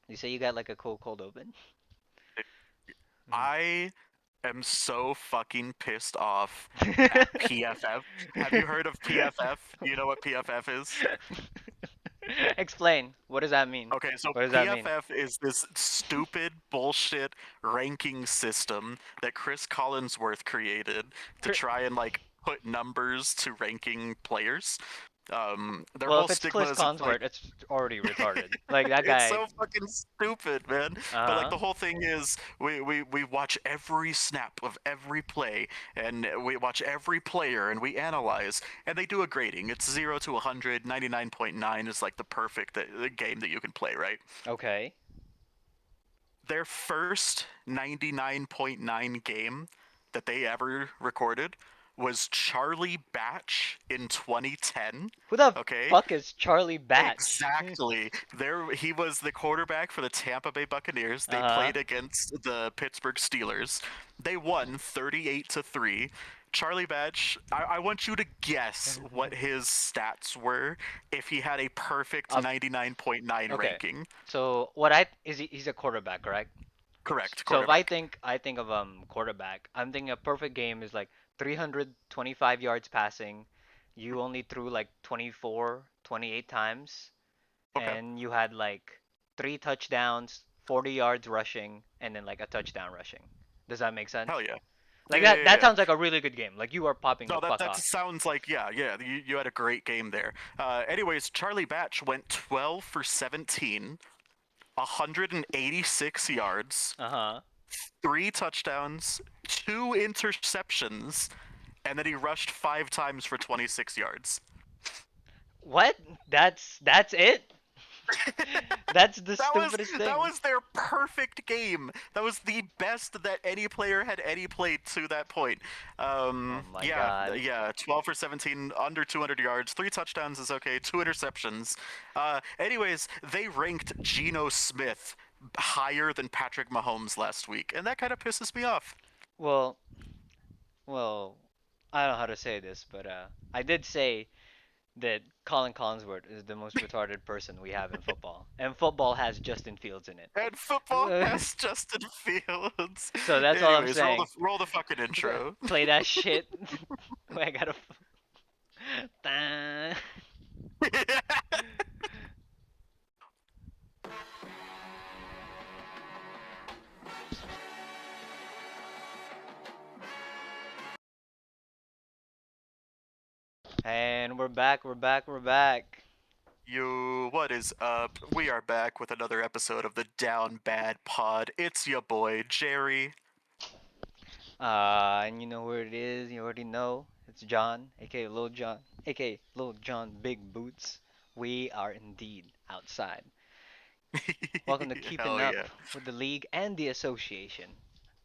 You say you got like a cold open? I am so fucking pissed off at Mhm. PFF. Have you heard of PFF? Do you know what PFF is? Explain. What does that mean? Okay, so What does that mean? PFF is this stupid bullshit ranking system that Chris Collinsworth created to Cr- try and like put numbers to ranking players. Their Well, whole if it's stigma Cliff is it's like Consword, it's already retarded. Like that it's guy. so fucking stupid, man. But like Uh the whole thing is we watch every snap of every play and we watch every player and we analyze and they do a grading. It's 0 to 100. 99.9 is like the perfect game that you can play, right? huh. Okay. Their first 99.9 game that they ever recorded was Charlie Batch in 2010. Who the Okay, fuck is Charlie Batch? exactly. There he was the quarterback for the Tampa Bay Buccaneers. They Uh-huh. played against the Pittsburgh Steelers. They won 38 to 3. Charlie Batch, I want you to guess what his stats were if he had a perfect Um. 99.9 Okay. ranking. So what I is he's a quarterback, correct? Correct, So if I quarterback. think I think of quarterback, I'm thinking a perfect game is like 325 yards passing. You only threw like 24, 28 times, Okay. and you had like three touchdowns, 40 yards rushing, and then like a touchdown rushing. Does that make sense? Hell yeah. Like Yeah, yeah, that yeah, that yeah. sounds like a really good game. Like you are popping the No, fuck that off. sounds like yeah, yeah. You had a great game there. Anyways, Charlie Batch went 12 for 17, 186 yards, Uh-huh. three touchdowns, two interceptions, and then he rushed five times for 26 yards. What? That's it? That's the That was stupidest that thing. was their perfect game. That was the best that any player had any played to that point. Oh my Yeah, god. yeah. 12 for 17, under 200 yards, three touchdowns is okay, two interceptions. Anyways, they ranked Geno Smith higher than Patrick Mahomes last week, and that kind of pisses me off. Well, well, I don't know how to say this, but I did say that Colin Collinsworth is the most retarded person we have in football, and football has Justin Fields in And football it. has Justin Fields. So that's all I'm Anyways, saying. roll the fucking intro. Play that shit. I gotta. Dun. And we're back. We're back. We're back. Yo, what is up? We are back with another episode of the Down Bad Pod. It's your boy, Jerry. And you know where it is. You already know. It's John, aka Lil John, aka Lil John Big Boots. We are indeed outside. Welcome to Keeping Hell Up yeah. with the League and the Association.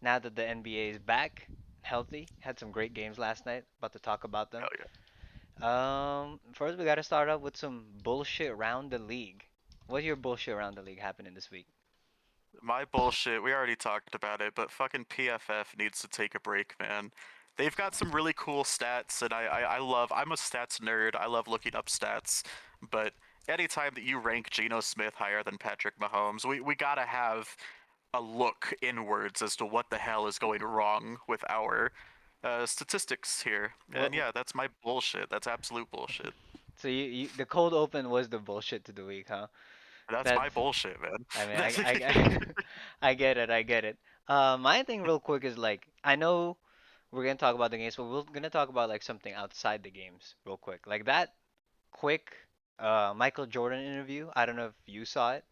Now that the NBA is back, healthy, had some great games last night. About to talk about them. Hell yeah. First we gotta start off with some bullshit around the league. What's your bullshit around the league happening this week? My bullshit, we already talked about it, but fucking PFF needs to take a break, man. They've got some really cool stats, and I love, I'm a stats nerd. I love looking up stats, but anytime that you rank Geno Smith higher than Patrick Mahomes, we gotta have a look inwards as to what the hell is going wrong with our statistics here. What? And yeah, that's my bullshit. That's absolute bullshit. So the cold open was the bullshit to the week, huh? That's That my bullshit, I mean, man. I get it, I get it. My thing real quick is like, I know we're gonna talk about the games, but we're gonna talk about like something outside the games real quick. Like that quick Michael Jordan interview. I don't know if you saw it,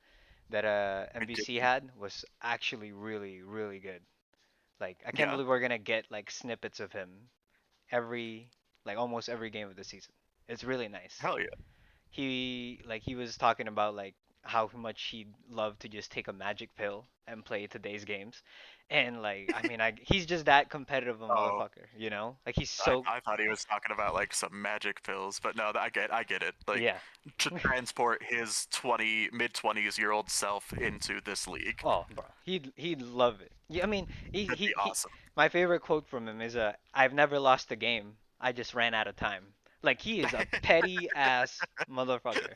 that I NBC didn't. had was actually really, really good. Like I can't Yeah. believe we're gonna get like snippets of him every like almost every game of the season. It's really nice. Hell yeah. He was talking about like how much he'd love to just take a magic pill and play today's games. And like I mean he's just that competitive a Oh, motherfucker, you know? Like he's so I thought he was talking about like some magic pills, but no, I get it. Like yeah. to transport his 20 mid 20s year old self into this league. Oh, bro. He'd love it. Yeah, I mean, That'd be he awesome. my favorite quote from him is I've never lost a game. I just ran out of time. Like he is a petty ass motherfucker.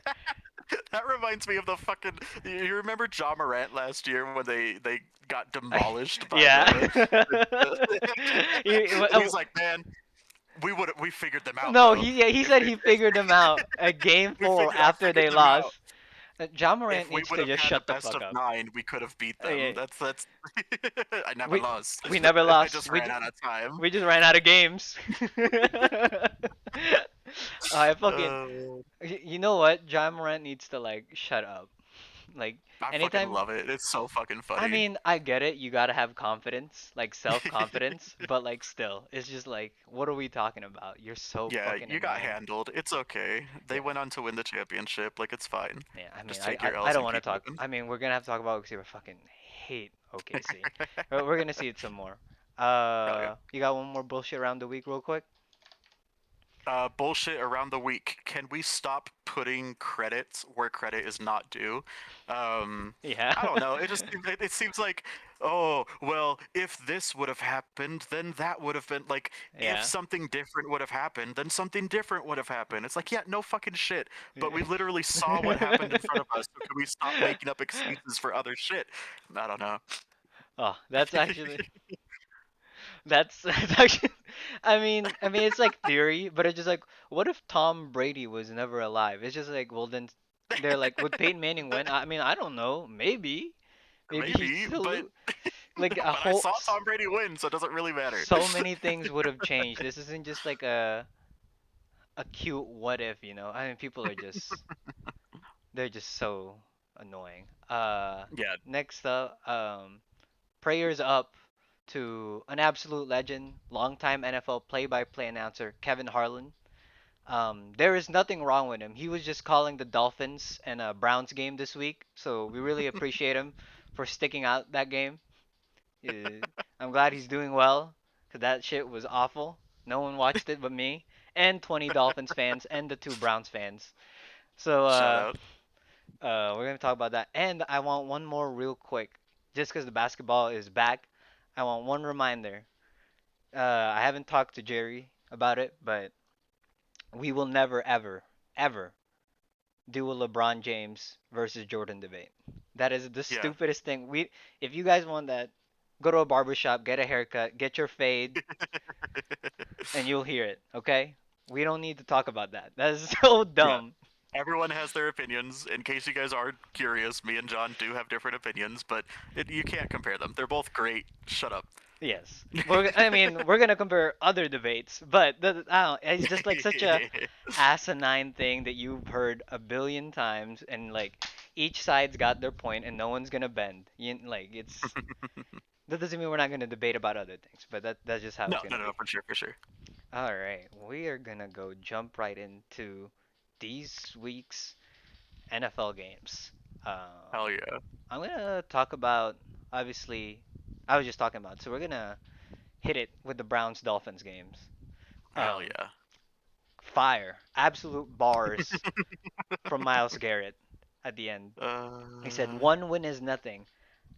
That reminds me of the fucking. You remember John Morant last year when they got demolished by Yeah. the and Uh, he's like, man, we figured them out no, though. he said he If figured them out at game we 4 I after figured they them out. lost. John Morant If we needs would to have just had a shut the best fuck of up. 9, we could have beat them. Yeah. That's. I never We lost. we never I lost. just ran out of time. We just ran out of games. I fucking Uh, you know what? John Morant needs to like shut up. Like I fucking anytime love it. It's so fucking I funny. mean, I get it. You gotta have confidence, like self-confidence, but like still, it's just like, what are we talking about? You're so Yeah, fucking you got annoying. handled. It's okay. They Yeah, went on to win the championship. Like, it's fine. yeah. I mean, Just take your I L's don't and want to keep talk. moving. I mean, we're gonna have to talk about because we fucking hate OKC. We're gonna see it some more. Hell yeah. You got one more bullshit around the week, real quick? Bullshit around the week. Can we stop putting credit where credit is not due? Um, Yeah. I don't know. It seems like, oh well, if this would have happened, then that would have been like, if Yeah. something different would have happened, then something different would have happened. It's like, yeah, no fucking shit. But we literally saw what happened in front of us. So can we stop making up excuses for other shit? I don't know. Oh, that's actually I mean it's like theory, but it's just like what if Tom Brady was never alive? It's just like well then they're like would Peyton Manning win? I mean I don't know. Maybe he'd Maybe, still but lose. Like a but I whole saw Tom Brady win, so it doesn't really matter. so many things would have changed. This isn't just like a cute what if, you know? I mean people are just they're just so annoying. Yeah, Next up prayers up to an absolute legend, longtime NFL play-by-play announcer Kevin Harlan. There is nothing wrong with him. He was just calling the Dolphins and Browns game this week, so we really appreciate him for sticking out that game. I'm glad he's doing well, cause that shit was awful. No one watched it but me and 20 Dolphins fans and the two Browns fans. So shout out. we're gonna talk about that. And I want one more real quick, just because the basketball is back. I want one reminder. I haven't talked to Jerry about it, but we will never, ever, ever do a LeBron James versus Jordan debate. That is the Yeah. stupidest thing. If you guys want that, go to a barbershop, get a haircut, get your fade, and you'll hear it. Okay? We don't need to talk about that. That is so Yeah. dumb. Everyone has their opinions. In case you guys are curious, me and John do have different opinions, but you can't compare them. They're both great. Shut up. Yes. I mean, we're gonna compare other debates, but I don't, it's just like such a asinine thing that you've heard a billion times, and like each side's got their point, and no one's gonna bend. Like it's that doesn't mean we're not gonna debate about other things, but that's just how No, it's no, gonna no, be. for sure, for sure. All right, we are gonna go jump right into these week's NFL games. Hell yeah. I'm gonna talk about obviously. I was just talking about, so we're gonna hit it with the Browns Dolphins games. Hell Um, yeah. Fire, absolute bars from Miles Garrett at the end. He said, Uh, "One win is nothing,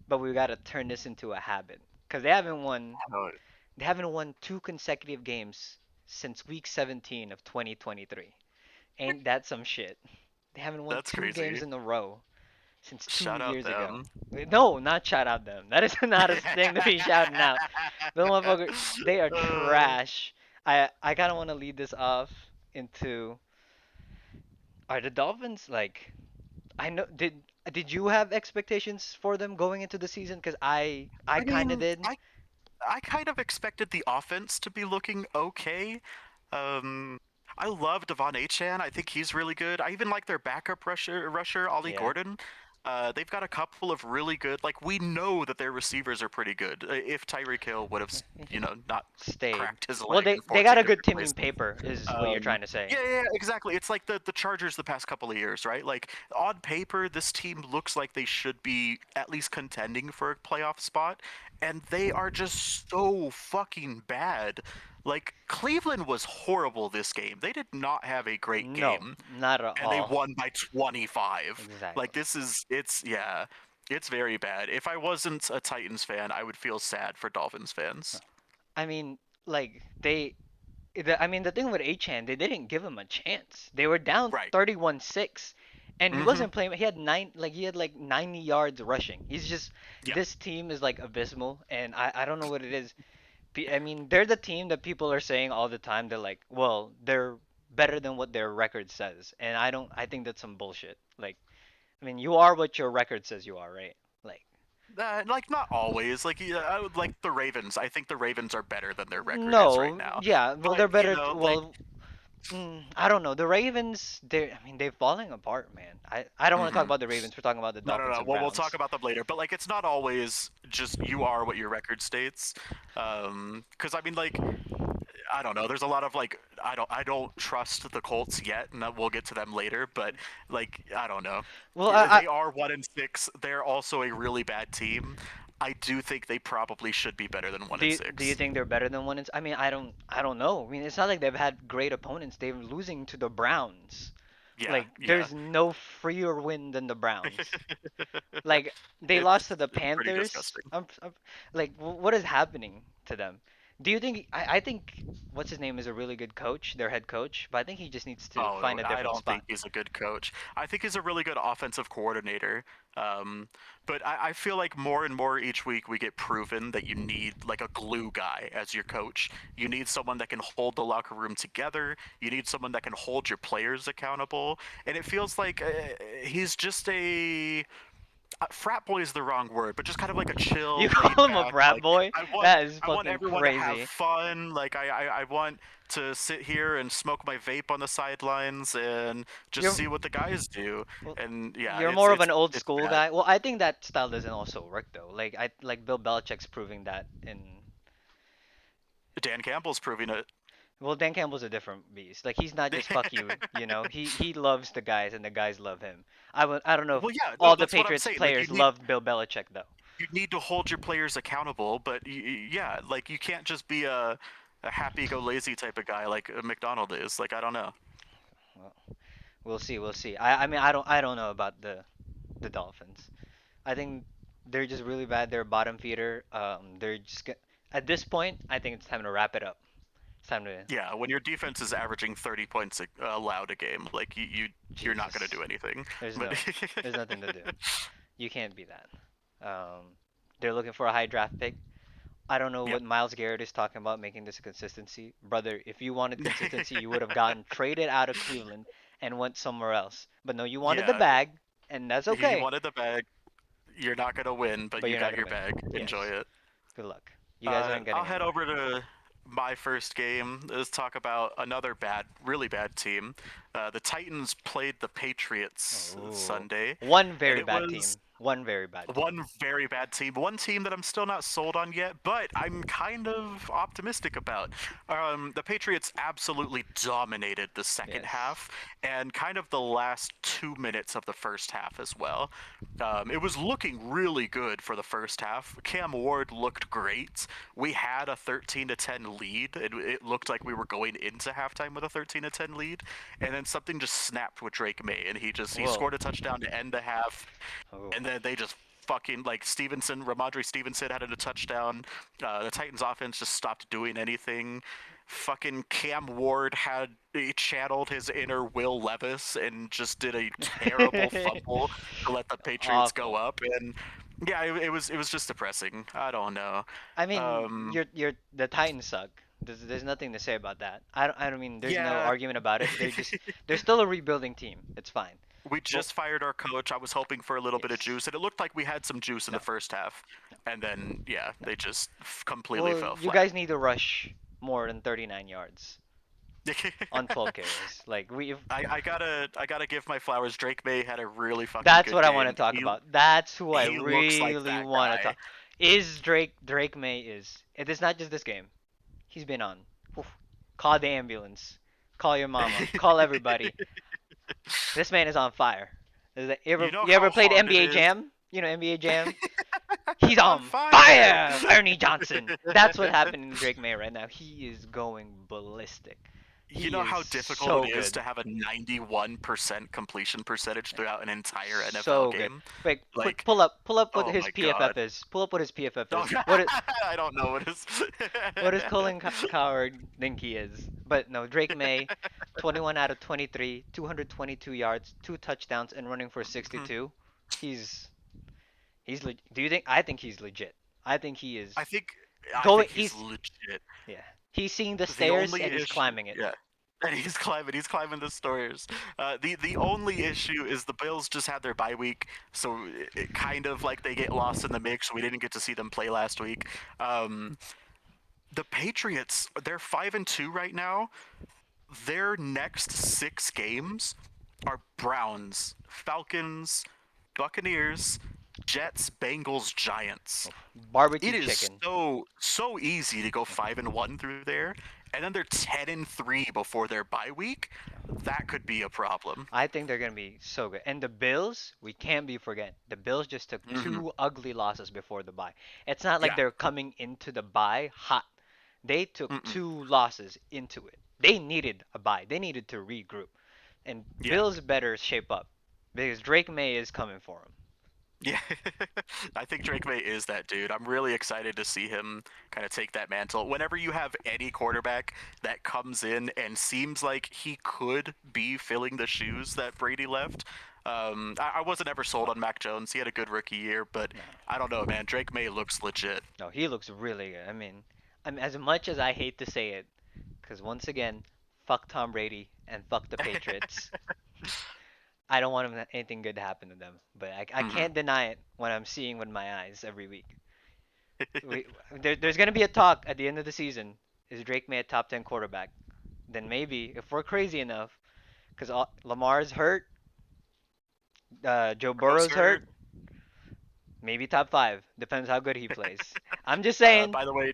but we got to turn this into a habit because they haven't won. hell, They haven't won two consecutive games since Week 17 of 2023. Ain't that some shit? They haven't won that's two games crazy. in a row since two Shout out years ago. them. No, not shout out them. That is not a thing to be shouting out. The motherfucker, they are uh, trash. I kind of want to lead this off into are the Dolphins like I know did you have expectations for them going into the season? Because I I kind of mean, did. I kind of expected the offense to be looking okay. Um, I love Devon Achan. I think he's really good. I even like their backup rusher Ollie Yeah, Gordon. They've got a couple of really good. Like we know that their receivers are pretty good. If Tyreek Hill would have, not stayed. cracked his Well, leg in they got 14 a good different team in places. paper, is what you're trying to say. Yeah, yeah, yeah, exactly. It's like the Chargers the past couple of years, right? Like on paper, this team looks like they should be at least contending for a playoff spot, and they are just so fucking bad. Like Cleveland was horrible this game. They did not have a great No, game, not at and they all. won by 25. Like Exactly. it's yeah, it's very bad. If I wasn't a Titans fan, I would feel sad for Dolphins fans. I mean, like I mean, the thing with Achan, they didn't give him a chance. They were down Right. 31-6, and he Hmm. wasn't playing. He had like 90 yards rushing. He's just Yeah. this team is like abysmal, and I don't know what it is. I mean, they're the team that people are saying all the time. They're like, well, they're better than what their record says, and I don't. I think that's some bullshit. Like, I mean, you are what your record says you are, right? Like, Like not always. Like yeah, I would like the Ravens. I think the Ravens are better than their record is right no, now. yeah, well, But they're you better. know, like, Well, I don't know. The Ravens, I mean, they're falling apart, man. I don't want to talk hmm about the Ravens. We're talking about the no, no, Dolphins no. and Well, we'll talk Browns. about them later. But like, it's not always just you are what your record states. Because I mean, like, I don't know. There's a lot of like, I don't trust the Colts yet, and we'll get to them later. But like, I don't know. Well, They are 1-6. They're also a really bad team. I do think they probably should be better than one do and do you six. think they're better than one? I mean, I don't know. I mean, it's not like they've had great opponents. They're losing to the Browns. Yeah, Like, yeah. there's no freer win than the Browns. Like, they it's lost to the pretty Panthers. disgusting. Like, what is happening to them? Do you think? I think what's his name is a really good coach, their head coach, but I think he just needs to Oh, find a I different don't spot. think he's a good coach. I think he's a really good offensive coordinator. Um, but I feel like more and more each week we get proven that you need like a glue guy as your coach. You need someone that can hold the locker room together. You need someone that can hold your players accountable. And it feels like he's just a frat boy is the wrong word, but just kind of like a You chill, laid call him a back. frat Like boy? I want, That is I want fucking everyone to have crazy. fun. Like I want to sit here and smoke my vape on the sidelines and just You're see what the guys do. well, And yeah, you're it's more of it's an old it's school bad. guy. Well, I think that style doesn't also work though. Like Bill Belichick's proving that in. Dan Campbell's proving it. Well, Dan Campbell's a different beast. Like, he's not just fuck you, you know. He loves the guys and the guys love him. I don't know if Well, yeah, no, all the that's what I'm Patriots saying. Like players loved Bill Belichick though. you need to hold your players accountable, but yeah, like you can't just be a happy-go-lazy type of guy like McDonald is. Like I don't know. Well, we'll see, we'll see. I mean, I don't know about the Dolphins. I think they're just really bad. They're a bottom feeder. At this point, I think it's time to wrap it up. It's time to Yeah, when your defense is averaging 30 points allowed a game, like you're not going to Jesus. do anything. There's But no, there's nothing to do. You can't be that. They're looking for a high draft pick. I don't know yeah. what Miles Garrett is talking about making this a consistency. Brother, if you wanted consistency, you would have gotten traded out of Cleveland and went somewhere else. But no, you wanted the Yeah, bag, and that's he okay. wanted the bag. You're not going to win, but But you you're not got gonna your win. bag. Enjoy Yes. it. Good luck. You guys aren't I'll getting head anywhere. over to my first game. Let's talk about another bad, really bad team. The Titans played the Patriots Oh, Sunday, one and very it bad was team. One very bad team. one very bad team, one team that I'm still not sold on yet, but I'm kind of optimistic about. The Patriots absolutely dominated the second Yes. half and kind of the last 2 minutes of the first half as well. It was looking really good for the first half. Cam Ward looked great. We had a 13-10 lead. It looked like we were going into halftime with a 13-10 lead, and then something just snapped with Drake May, and he Whoa. scored a touchdown to end the half, Oh. and then they just fucking like Ramondre Stevenson had a touchdown. The Titans offense just stopped doing anything. Fucking Cam Ward had he channeled his inner Will Levis and just did a terrible fumble to let the Patriots go Awful. up. And yeah, it was just depressing. I don't know. I mean, Um, you're the Titans suck. There's nothing to say about that. I don't mean there's no yeah, argument about it. They're still a rebuilding team. It's fine. we Well, just fired our coach. I was hoping for a little bit of yes. juice, and it looked like we had some juice in No. the first half. No. And then yeah, No. they just completely Well, fell you flat. guys need to rush more than 39 yards on 12 carries. Like we I gotta give my flowers. Drake May had a really fucking That's good what I want to game. talk He about. That's who I he looks like really that want to guy. talk. Is Drake May is. It is not just this game. He's been on. Oof. Call the ambulance. Call your mama. Call everybody. This man is on fire. You You ever know you ever how played hard it NBA is. Jam? You know NBA Jam? He's On on fire. fire, Ernie Johnson. That's what happened in Drake May right now. He is going ballistic. You He know is how difficult it so is good. to have a 91% completion percentage throughout an entire NFL So good. game? Wait, quick, Like, pull up what oh his my god. PFF is. Pull up what his PFF Oh, is. I don't know what is. What does Colin Coward think he is? But no, Drake May, 21 out of 23, 222 yards, two touchdowns, and running for 62. He's do you think? I think he's legit. I think he is I think I going. think he's He's legit. yeah. He's seeing the The stairs only and he's issue, climbing it. yeah, and he's climbing the stairs. The only issue is the Bills just had their bye week, so it kind of like they get lost in the mix. We didn't get to see them play last week. Um, the Patriots, they're 5-2 right now. Their next 6 games are Browns, Falcons, Buccaneers, Jets, Bengals, Giants. Oof. It Barbecue is chicken. so easy to go 5-1 through there, and then they're 10-3 before their bye week. That could be a problem. I think they're gonna be so good. And the Bills, we can't be forget. The Bills just took Hmm. two ugly losses before the bye. It's not like Yeah. they're coming into the bye hot. They took Mm-mm. two losses into it. They needed a bye. They needed to regroup. And Yeah. Bills better shape up because Drake May is coming for them. Yeah. I think Drake May is that dude. I'm really excited to see him kind of take that mantle. Whenever you have any quarterback that comes in and seems like he could be filling the shoes that Brady left, I wasn't ever sold on Mac Jones. He had a good rookie year, but No, I don't know, man. Drake May looks legit. no, he looks really good. I mean, as much as I hate to say it, because once again, fuck Tom Brady and fuck the Patriots. I don't want anything good to happen to them, but I Hmm. can't deny it when I'm seeing with my eyes every week. There's gonna be a talk at the end of the season. Is Drake May a top 10 quarterback? Then maybe if we're crazy enough, because Lamar's hurt, Joe Burrow's Burrow's hurt, hurt. maybe top five. Depends how good he plays. I'm just saying. By the way,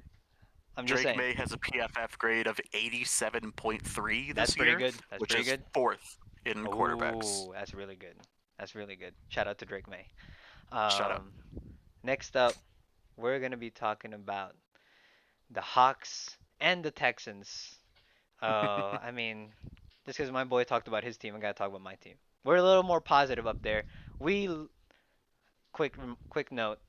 I'm just Drake saying. May has a PFF grade of 87.3 That's this pretty year, good. That's which pretty is good. fourth in quarterbacks. Oh, that's really good. That's really good. Shout out to Drake May. Shut up. Um, Next up, we're gonna be talking about the Hawks and the Texans. I mean, just because my boy talked about his team, I gotta talk about my team. We're a little more positive up there. We quick note.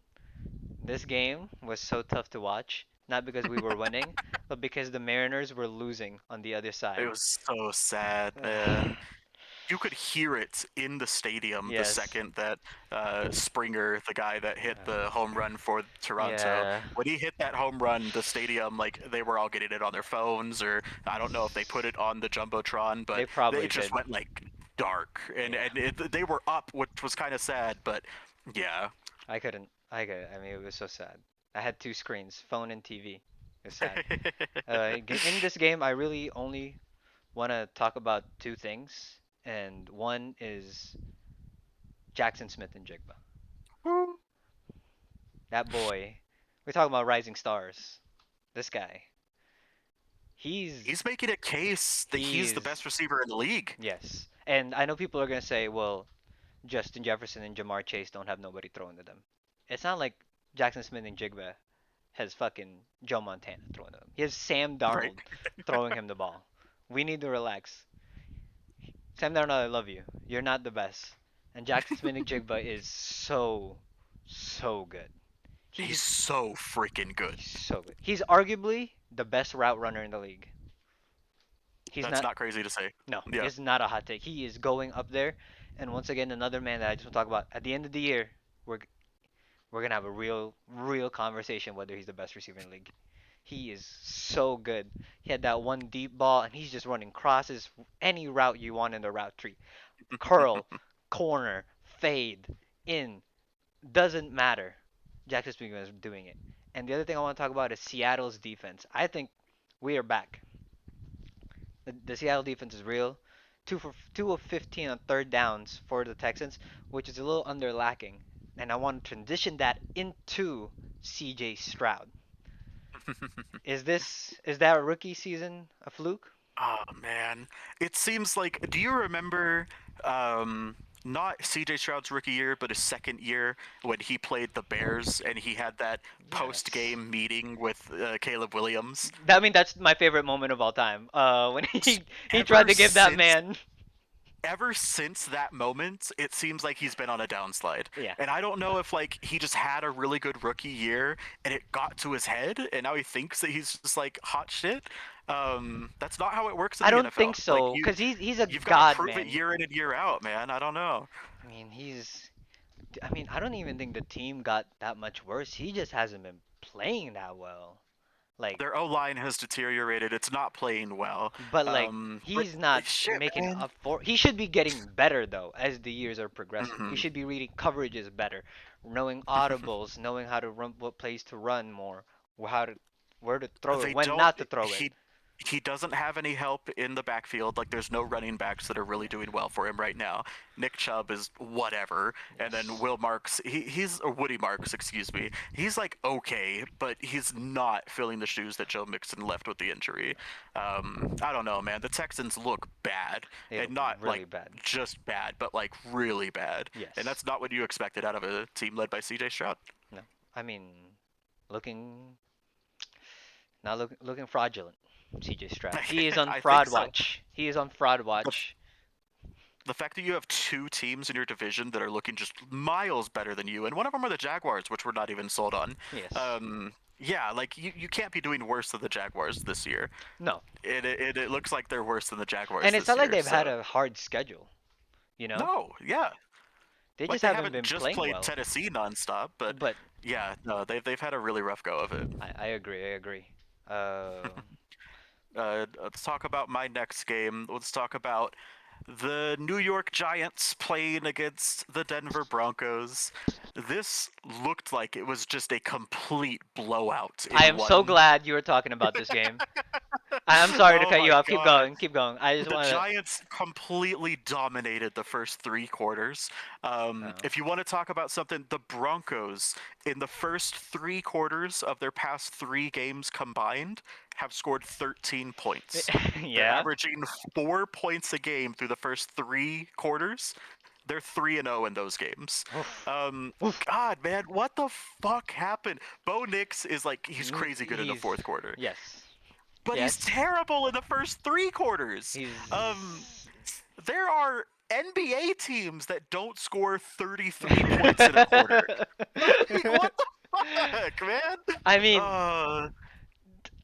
This game was so tough to watch, not because we were winning, but because the Mariners were losing on the other It side. was so sad, man. You could hear it in the stadium the Yes. second that Springer, the guy that hit the home run for Toronto, Yeah. when he hit that home run, the stadium, like, they were all getting it on their phones, or I don't know if they put it on the Jumbotron, They but probably it just did. went, like, dark. And, Yeah. and they were up, which was kind of sad, but yeah. I couldn't. I mean, it was so sad. I had two screens, phone and TV. It was sad. In this game, I really only want to talk about two things, and one is Jackson Smith and Jigba. That boy. We're talking about rising stars. This guy. He's He's making a case that he's the he's best receiver in the league. yes. And I know people are gonna say, well, Justin Jefferson and Jamar Chase don't have nobody throwing to them. It's not like Jackson Smith and Jigba has fucking Joe Montana throwing to him. He has Sam Right. Darnold throwing him the ball. We need to relax. Sam Darnold, I love you. You're not the best. And Jackson Smith and Jigba is so good. He's He's so freaking good. he's so good. He's arguably the best route runner in the league. He's That's not. not crazy to say. No, Yeah. it's not a hot take. He is going up there. And once again, another man that I just want to talk about. At the end of the year, we're we're gonna have a real conversation whether he's the best receiver in the league. He is so good. He had that one deep ball, and he's just running crosses any route you want in the route tree. Curl, corner, fade, in, doesn't matter. Jackson Smith is doing it. And the other thing I want to talk about is Seattle's defense. I think we are back. The Seattle defense is real. Two of 15 on third downs for the Texans, which is a little under lacking. And I want to transition that into CJ Stroud. Is that rookie season a fluke? Oh man, it seems like. Do you remember? not CJ Stroud's rookie year, but his second year when he played the Bears and he had that post Yes. game meeting with Caleb Williams. I mean, that's my favorite moment of all time. When he tried Ever to give that since man. ever since that moment, it seems like he's been on a downslide. Yeah. And I don't know if like he just had a really good rookie year and it got to his head and now he thinks that he's just like hot shit. That's not how it works in I the don't NFL. think Like so, cause he's a you've got to god, prove it man. year in and year out, man. I don't know. I mean, he's. I mean, I don't even think the team got that much worse. He just hasn't been playing that well. Like, Their O line has deteriorated. It's not playing well. but like But he's not shit, making man. up for. He should be getting better though as the years are progressing. He hmm should be reading coverages better, knowing audibles, knowing how to run, what plays to run more, how to where to throw it, they when don't not to throw it. he doesn't have any help in the backfield. Like there's no running backs that are really Yeah. doing well for him right now. Nick Chubb is whatever, and then Yes. Will Marks, he's or Woody Marks, excuse me. He's like okay, but he's not filling the shoes that Joe Mixon left with the injury. I don't know, man. The Texans look bad, They and look not like really bad. just bad, but like really bad. And Yes. that's not what you expected out of a team led by C.J. Stroud. No. I mean, looking not looking fraudulent. CJ Stroud. He is on I think fraud so. watch. He is on fraud The watch. the fact that you have two teams in your division that are looking just miles better than you, and one of them are the Jaguars, which we're not even sold on. Yes. Yeah, like you can't be doing worse than the Jaguars this year. No. It looks like they're worse than the And Jaguars it's this not like year. they've had So a hard schedule, you know? no, yeah, They like just they haven't haven't been just playing played well. Tennessee nonstop, but But yeah, no, they've had a really rough go of it. I agree. I agree. Uh, Let's talk about my next game. Let's talk about the New York Giants playing against the Denver Broncos. This looked like it was just a complete blowout I in am so one. glad you were talking about this game. I'm sorry to Oh cut you my off. Keep god. going. Keep going. I just The want to. Giants completely dominated the first three quarters. Oh. If you want to talk about something, the Broncos in the first three quarters of their past three games combined have scored 13 points. They're Yeah. averaging 4 points a game through the first three quarters. They're 3-0 in those games. Oof. Um, Oof. God, man, what the fuck happened? Bo Nix is like, he's crazy good in the He's fourth quarter, yes. but he's Yes. terrible in the first three quarters. Um, He's. there are NBA teams that don't score 33 points in a quarter. Like, what the fuck, man? I mean,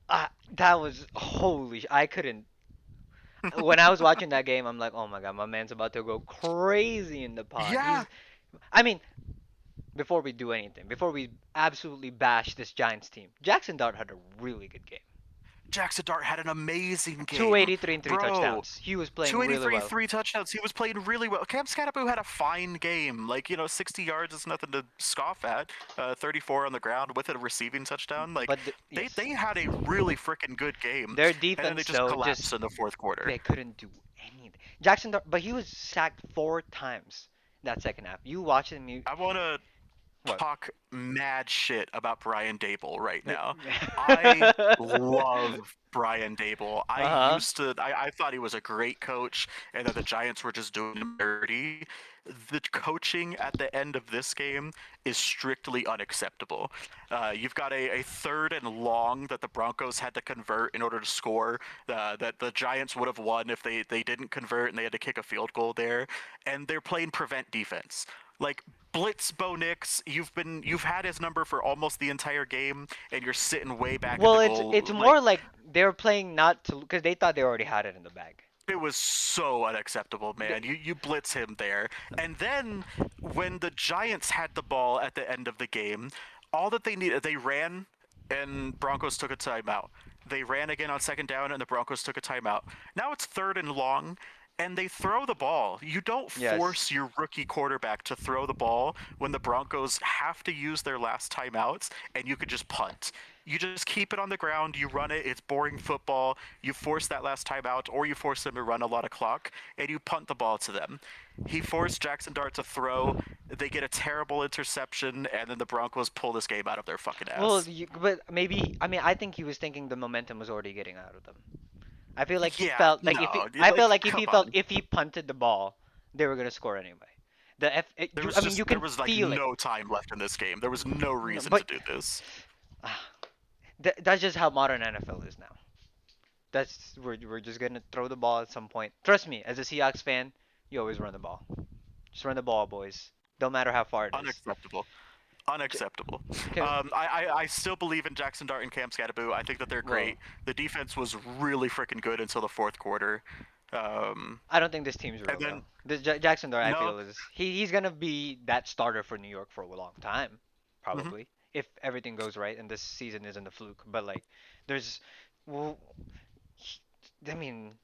Uh, that was holy. I couldn't. When I was watching that game, I'm like, oh my god, my man's about to go crazy in the pod. yeah, He's. I mean, before we do anything, before we absolutely bash this Giants team, Jackson Dart had a really good game. Jackson Dart had an amazing game. 283 and three Bro, touchdowns. He was playing really 283, well. three touchdowns. He was playing really well. Cam Scatterbo had a fine game. Like, 60 yards is nothing to scoff at. 34 on the ground with a receiving touchdown. Like, But yes, they had a really freaking good game. their And then they defense just though collapsed just in the fourth quarter. they couldn't do anything. Jackson Dart, but he was sacked 4 times that second half. You watch him, you I want to what? talk mad shit about Brian Dable right now. I love Brian Dable. Uh-huh. I thought he was a great coach and that the Giants were just doing him dirty. The coaching at the end of this game is strictly unacceptable. You've got a third and long that the Broncos had to convert in order to score, that the Giants would have won if they didn't convert and they had to kick a field goal there. And they're playing prevent defense. Like blitz Bo Nix, you've had his number for almost the entire game, and you're sitting way back at Well, the it's goal. Like more like they're playing not to because they thought they already had it in the bag. it was so unacceptable, man. You blitz him there, and then when the Giants had the ball at the end of the game, all that they needed, they ran, and Broncos took a timeout. They ran again on second down, and the Broncos took a timeout. Now it's third and long, and they throw the ball. You don't Yes. force your rookie quarterback to throw the ball when the Broncos have to use their last timeouts, and you could just punt. You just keep it on the ground, you run it, it's boring football, you force that last timeout, or you force them to run a lot of clock, and you punt the ball to them. He forced Jackson Dart to throw, they get a terrible interception, and then the Broncos pull this game out of their fucking Well, ass. but maybe I mean I think he was thinking the momentum was already getting out of them. I feel like he Yeah, felt like if he no, I feel like, like if come he felt on. if he punted the ball, they were gonna score anyway. I mean, you there can was like feel it. no time left in this game. There was no No, reason to but do this. ah, that's just how modern NFL is now. We're just gonna throw the ball at some point. Trust me, as a Seahawks fan, you always run the ball. Just run the ball, boys. Don't matter how far it is. Unacceptable. J- Unacceptable. Okay, I still believe in Jackson Dart and Cam Scatterboo. I think that they're well, great. The defense was really freaking good until the fourth quarter. Um, I don't think this team's and real though. then This Jackson Dart, I no, feel is he's gonna be that starter for New York for a long time, mhm. probably if everything goes right and this season isn't a fluke. But like, there's, well, I mean,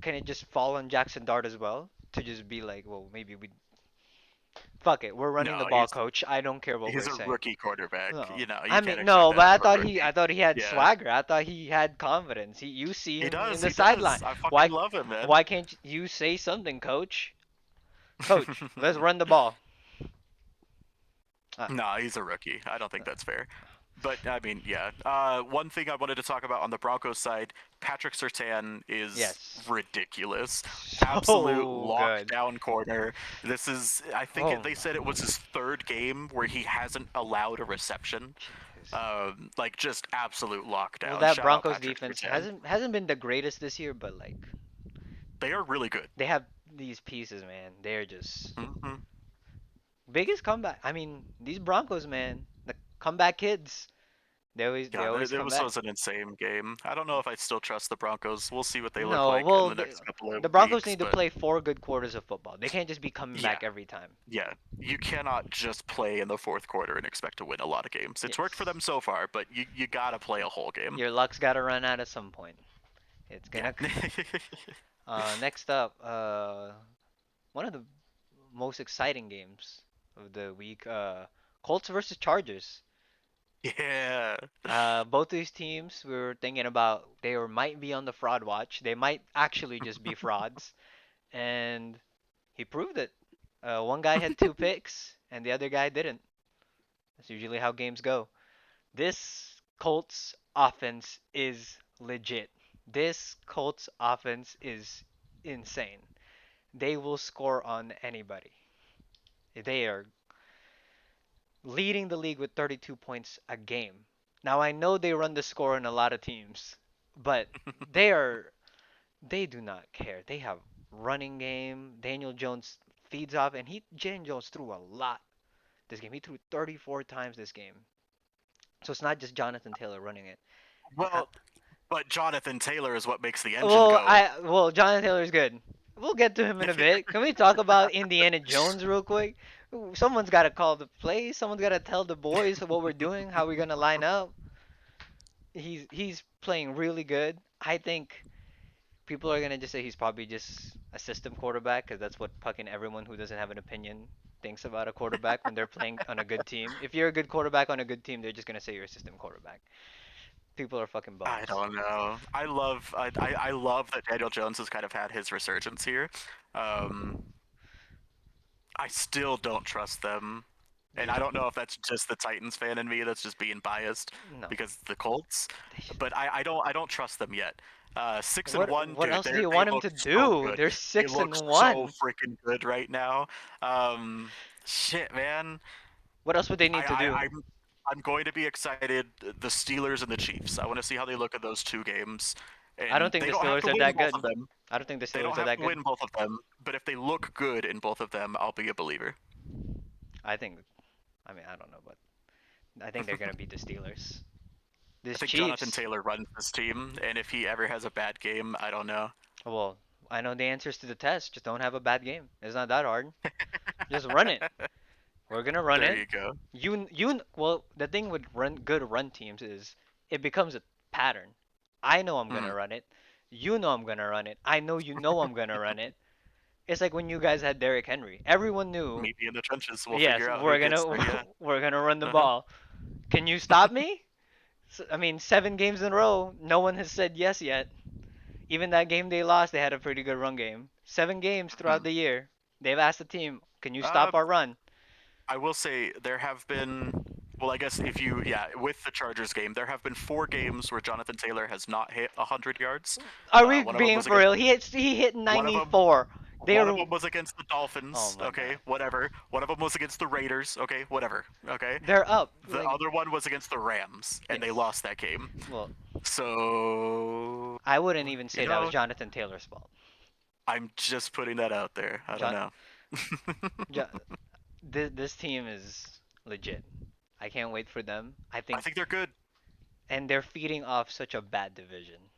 can it just fall on Jackson Dart as well to just be like, well, maybe we fuck it, we're running the No, ball, coach. I don't care what he's we're a saying. rookie quarterback. No, You know, you I can't mean expect no, but that from a rookie. I thought he had Yeah, swagger. I thought he had confidence. You see he him in does. the He sideline. does. I fucking Why love him, man. why can't you say something, coach? Coach, let's run the ball. Uh, No, he's a rookie. I don't think uh, that's fair. But I mean, yeah. One thing I wanted to talk about on the Broncos side, Patrick Surtain is yes. ridiculous. Absolute So good. lockdown corner. This is, I think Oh they said it was his third game where he hasn't allowed a reception. Jesus. Like just absolute Well, lockdown. that Shout out Broncos Patrick defense Surtain. hasn't been the greatest this year, but like They are really good. they have these pieces, man. They're just Hmm. biggest comeback. I mean, these Broncos, man, the comeback kids. They Yeah, always it come was, back. was an insane game. I don't know if I still trust the Broncos. We'll see what they look No, like in well, the next couple of the Broncos weeks, need to but play 4 good quarters of football. They can't just be coming yeah, back every time. yeah, you cannot just play in the fourth quarter and expect to win a lot of games. It's worked for Yes. them so far, but you gotta play a whole game. Your luck's got to run out at some point. It's Yeah. gonna. Next up, one of the most exciting games of the week. Colts versus Chargers. Yeah. Both these teams we were thinking about might be on the fraud watch. They might actually just be frauds, and he proved it. One guy had 2 picks, and the other guy didn't. That's usually how games go. This Colts offense is legit. This Colts offense is insane. They will score on anybody. They are leading the league with 32 points a game. Now I know they run the score in a lot of teams, but they are they do not care. They have running game. Daniel Jones feeds off, and Daniel Jones threw a lot this game. He threw 34 times this game. So it's not just Jonathan Taylor running it. Uh, Well, but Jonathan Taylor is what makes the engine go. Jonathan Taylor's good. We'll get to him in a bit. Can we talk about Indiana Jones real quick? Someone's got to call the play. Someone's got to tell the boys what we're doing, how we're gonna line up. He's playing really good. I think people are gonna just say he's probably just a system quarterback because that's what fucking everyone who doesn't have an opinion thinks about a quarterback when they're playing on a good team. If you're a good quarterback on a good team, they're just gonna say you're a system quarterback. People are fucking I bums. don't know. I love that Daniel Jones has kind of had his resurgence here. Um, I still don't trust them. And They I don't know if that's just the Titans fan in me that's just being biased no. because of the Colts, They should, but I don't trust them yet. 6-1, what dude. else do you They want him look to so do? good. They're They six look and so one. freaking good right now. Um, Shit, man. What else would they need to I, do? I I'm going to be excited. The Steelers and the Chiefs. I want to see how they look at those two games, I don't and think they the don't have Steelers to are win that both of good. them. I don't think the They don't Steelers are have that to good. win both of them, but if they look good in both of them, I'll be a believer. I think. I mean, I don't know, but I think they're gonna beat the Steelers. I This think Jonathan Chiefs. Taylor runs this team, and if he ever has a bad game, I don't know. Well, I know the answers to the test. Just don't have a bad game. It's not that hard. Just run it. We're gonna run There it. you go. Well, the thing with good run teams is it becomes a pattern. I know I'm Hmm. gonna run it. You know I'm gonna run it. I know you know I'm gonna run it. It's like when you guys had Derrick Henry. Everyone knew, Maybe in the trenches we'll yes, figure out who gets there. Yeah. we're gonna run the Uh-huh. ball. Can you stop me? I mean, 7 games in a row, no one has said yes yet. Even that game they lost, they had a pretty good run game. 7 games throughout Hmm. the year, they've asked the team, "Can you Uh, stop our run?" I will say there have been. Well, I guess if you, yeah, with the Chargers game, there have been 4 games where Jonathan Taylor has not hit 100 yards. Are we One of them being was for against real? He hit one of them 94. They One of are. them was against the Oh Dolphins. my Okay, god. whatever. One of them was against the Raiders. Okay, whatever. Okay. They're up. The Like other one was against the Rams, and they yes. lost that game. Well, So, I wouldn't even you say that was know, Jonathan Taylor's fault. I'm just putting that out there. I don't John, know. this team is legit. I can't wait for them. I I think, think they're good. and they're feeding off such a bad division.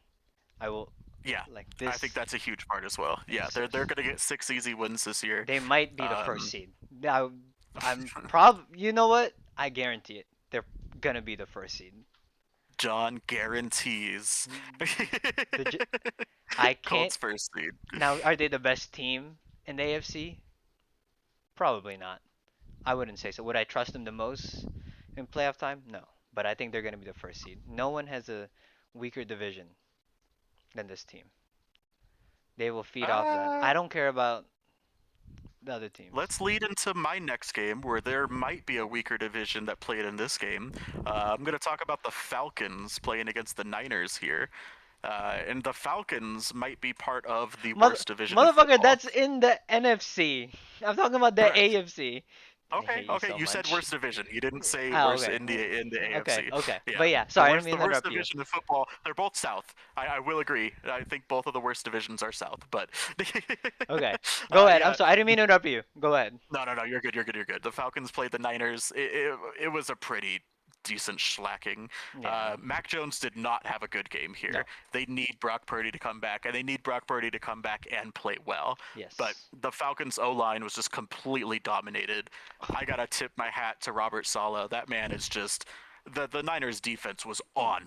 I will Yeah, like I think this. that's a huge part as well. Yeah, Yes, they're yes. gonna get 6 easy wins this year. They might be the first Um, seed. Now, I'm prob. You know what? I guarantee it. They're gonna be the first seed. John guarantees. The J- I can't. Colts first seed. Now, are they the best team in the AFC? Probably not. I wouldn't say so. Would I trust them the most in playoff time? No. But I think they're gonna be the first seed. No one has a weaker division than this team. They will feed off that. Uh, I don't care about the other teams. let's lead into my next game where there might be a weaker division that played in this game. I'm going to talk about the Falcons playing against the Niners here. And the Falcons might be part of the Mother, worst division in motherfucker, football. that's in the NFC. I'm talking about the Correct. AFC. I Okay, hate you okay. so You said much. worst division. You didn't say Oh, worst okay. in the Okay, AFC. okay. Yeah, But yeah, sorry, I didn't mean the to worst interrupt you. division in football. They're both South. I will agree. I think both of the worst divisions are South. But Okay. Go ahead. I'm yeah, sorry, I didn't mean to interrupt you. Go ahead. no, no, no. You're good. You're good. You're good. The Falcons played the Niners. It was a pretty decent slacking. Yeah. Mac Jones did not have a good game here. No. They need Brock Purdy to come back, and they need Brock Purdy to come back and play well. But Yes. the Falcons' O line was just completely dominated. I gotta tip my hat to Robert Saleh. That man is just the Niners' defense was Mm. on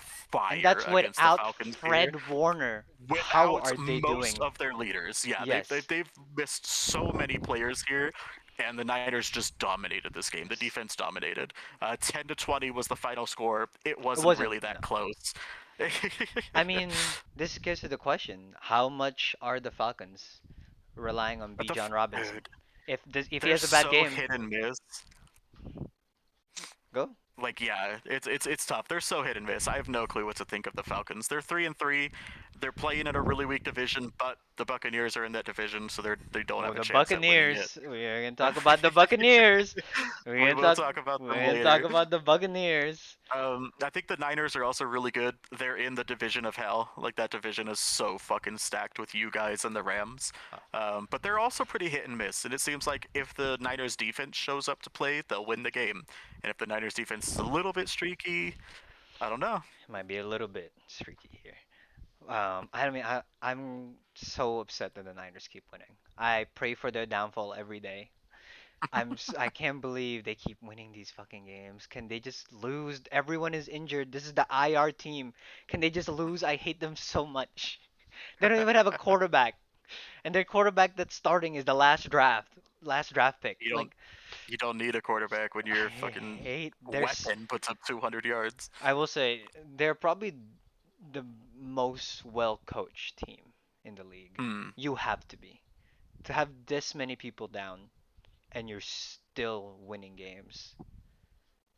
And fire that's against the without Falcons here Fred Warner. How without are they most doing? of their leaders. Yeah, Yes. they've missed so many players here, and the Niners just dominated this game. The Yes. defense dominated. 10-20 was the final score. It It wasn't wasn't. really No. that close. I mean, this gets to the question: how much are the Falcons relying on But B. John Robinson? dude, If he they're has a bad so game, hit and miss. go. Like yeah, it's tough. They're so hit and miss. I have no clue what to think of the Falcons. They're 3-3. They're playing in a really weak division, but the Buccaneers are in that division, so they don't Oh, have a the chance at winning it. Buccaneers. We're gonna talk about the Buccaneers. We're We gonna will talk. talk about We're them gonna talk later. about the Buccaneers. I think the Niners are also really good. They're in the division of hell. Like that division is so fucking stacked with you guys and the Rams. Uh, But they're also pretty hit and miss. And it seems like if the Niners defense shows up to play, they'll win the game. And if the Niners defense is a little bit streaky, I don't know. it might be a little bit streaky here. I mean, I'm so upset that the Niners keep winning. I pray for their downfall every day. I can't believe they keep winning these fucking games. Can they just lose? Everyone is injured. This is the IR team. Can they just lose? I hate them so much. They don't even have a quarterback, and their quarterback that's starting is the last draft pick. You don't Like you don't need a quarterback when I your fucking hate weapon puts up 200 yards. I will say they're probably the most well coached team in the league. Hmm. You have to be to have this many people down and you're still winning games.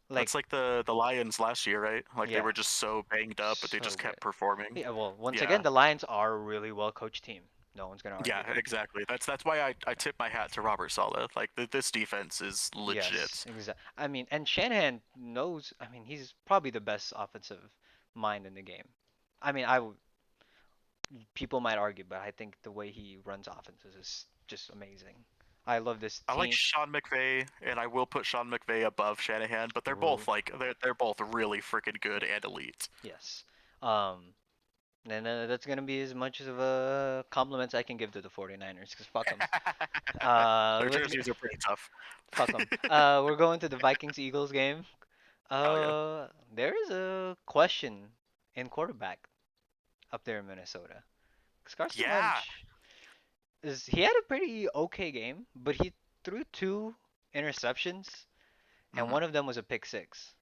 Like That's like the Lions last year, right? Like they yeah, were just so banged up, but they so just good. kept performing. Yeah, well, once again, Yeah. the Lions are a really well coached team. No one's gonna Yeah, argue that. exactly. That's why I tip my hat to Robert Saleh. Like this defense is Yes, legit. exactly. I mean, and Shanahan knows. I mean, he's probably the best offensive mind in the game. I mean, people might argue, but I think the way he runs offenses is just amazing. I love this I like team. Sean McVay, and I will put Sean McVay above Shanahan, but they're Ooh, both like they're both really freaking good and elite. yes. Um, and that's gonna be as much of a compliment I can give to the 49ers, because fuck them. Their Let's jerseys are pretty tough. fuck them. We're going to the Vikings Eagles game. Oh yeah. There is a question in quarterback up there in Minnesota. 'Cause Carson Yeah. Wentz he had a pretty okay game, but he threw two interceptions, and Hmm. one of them was a pick six.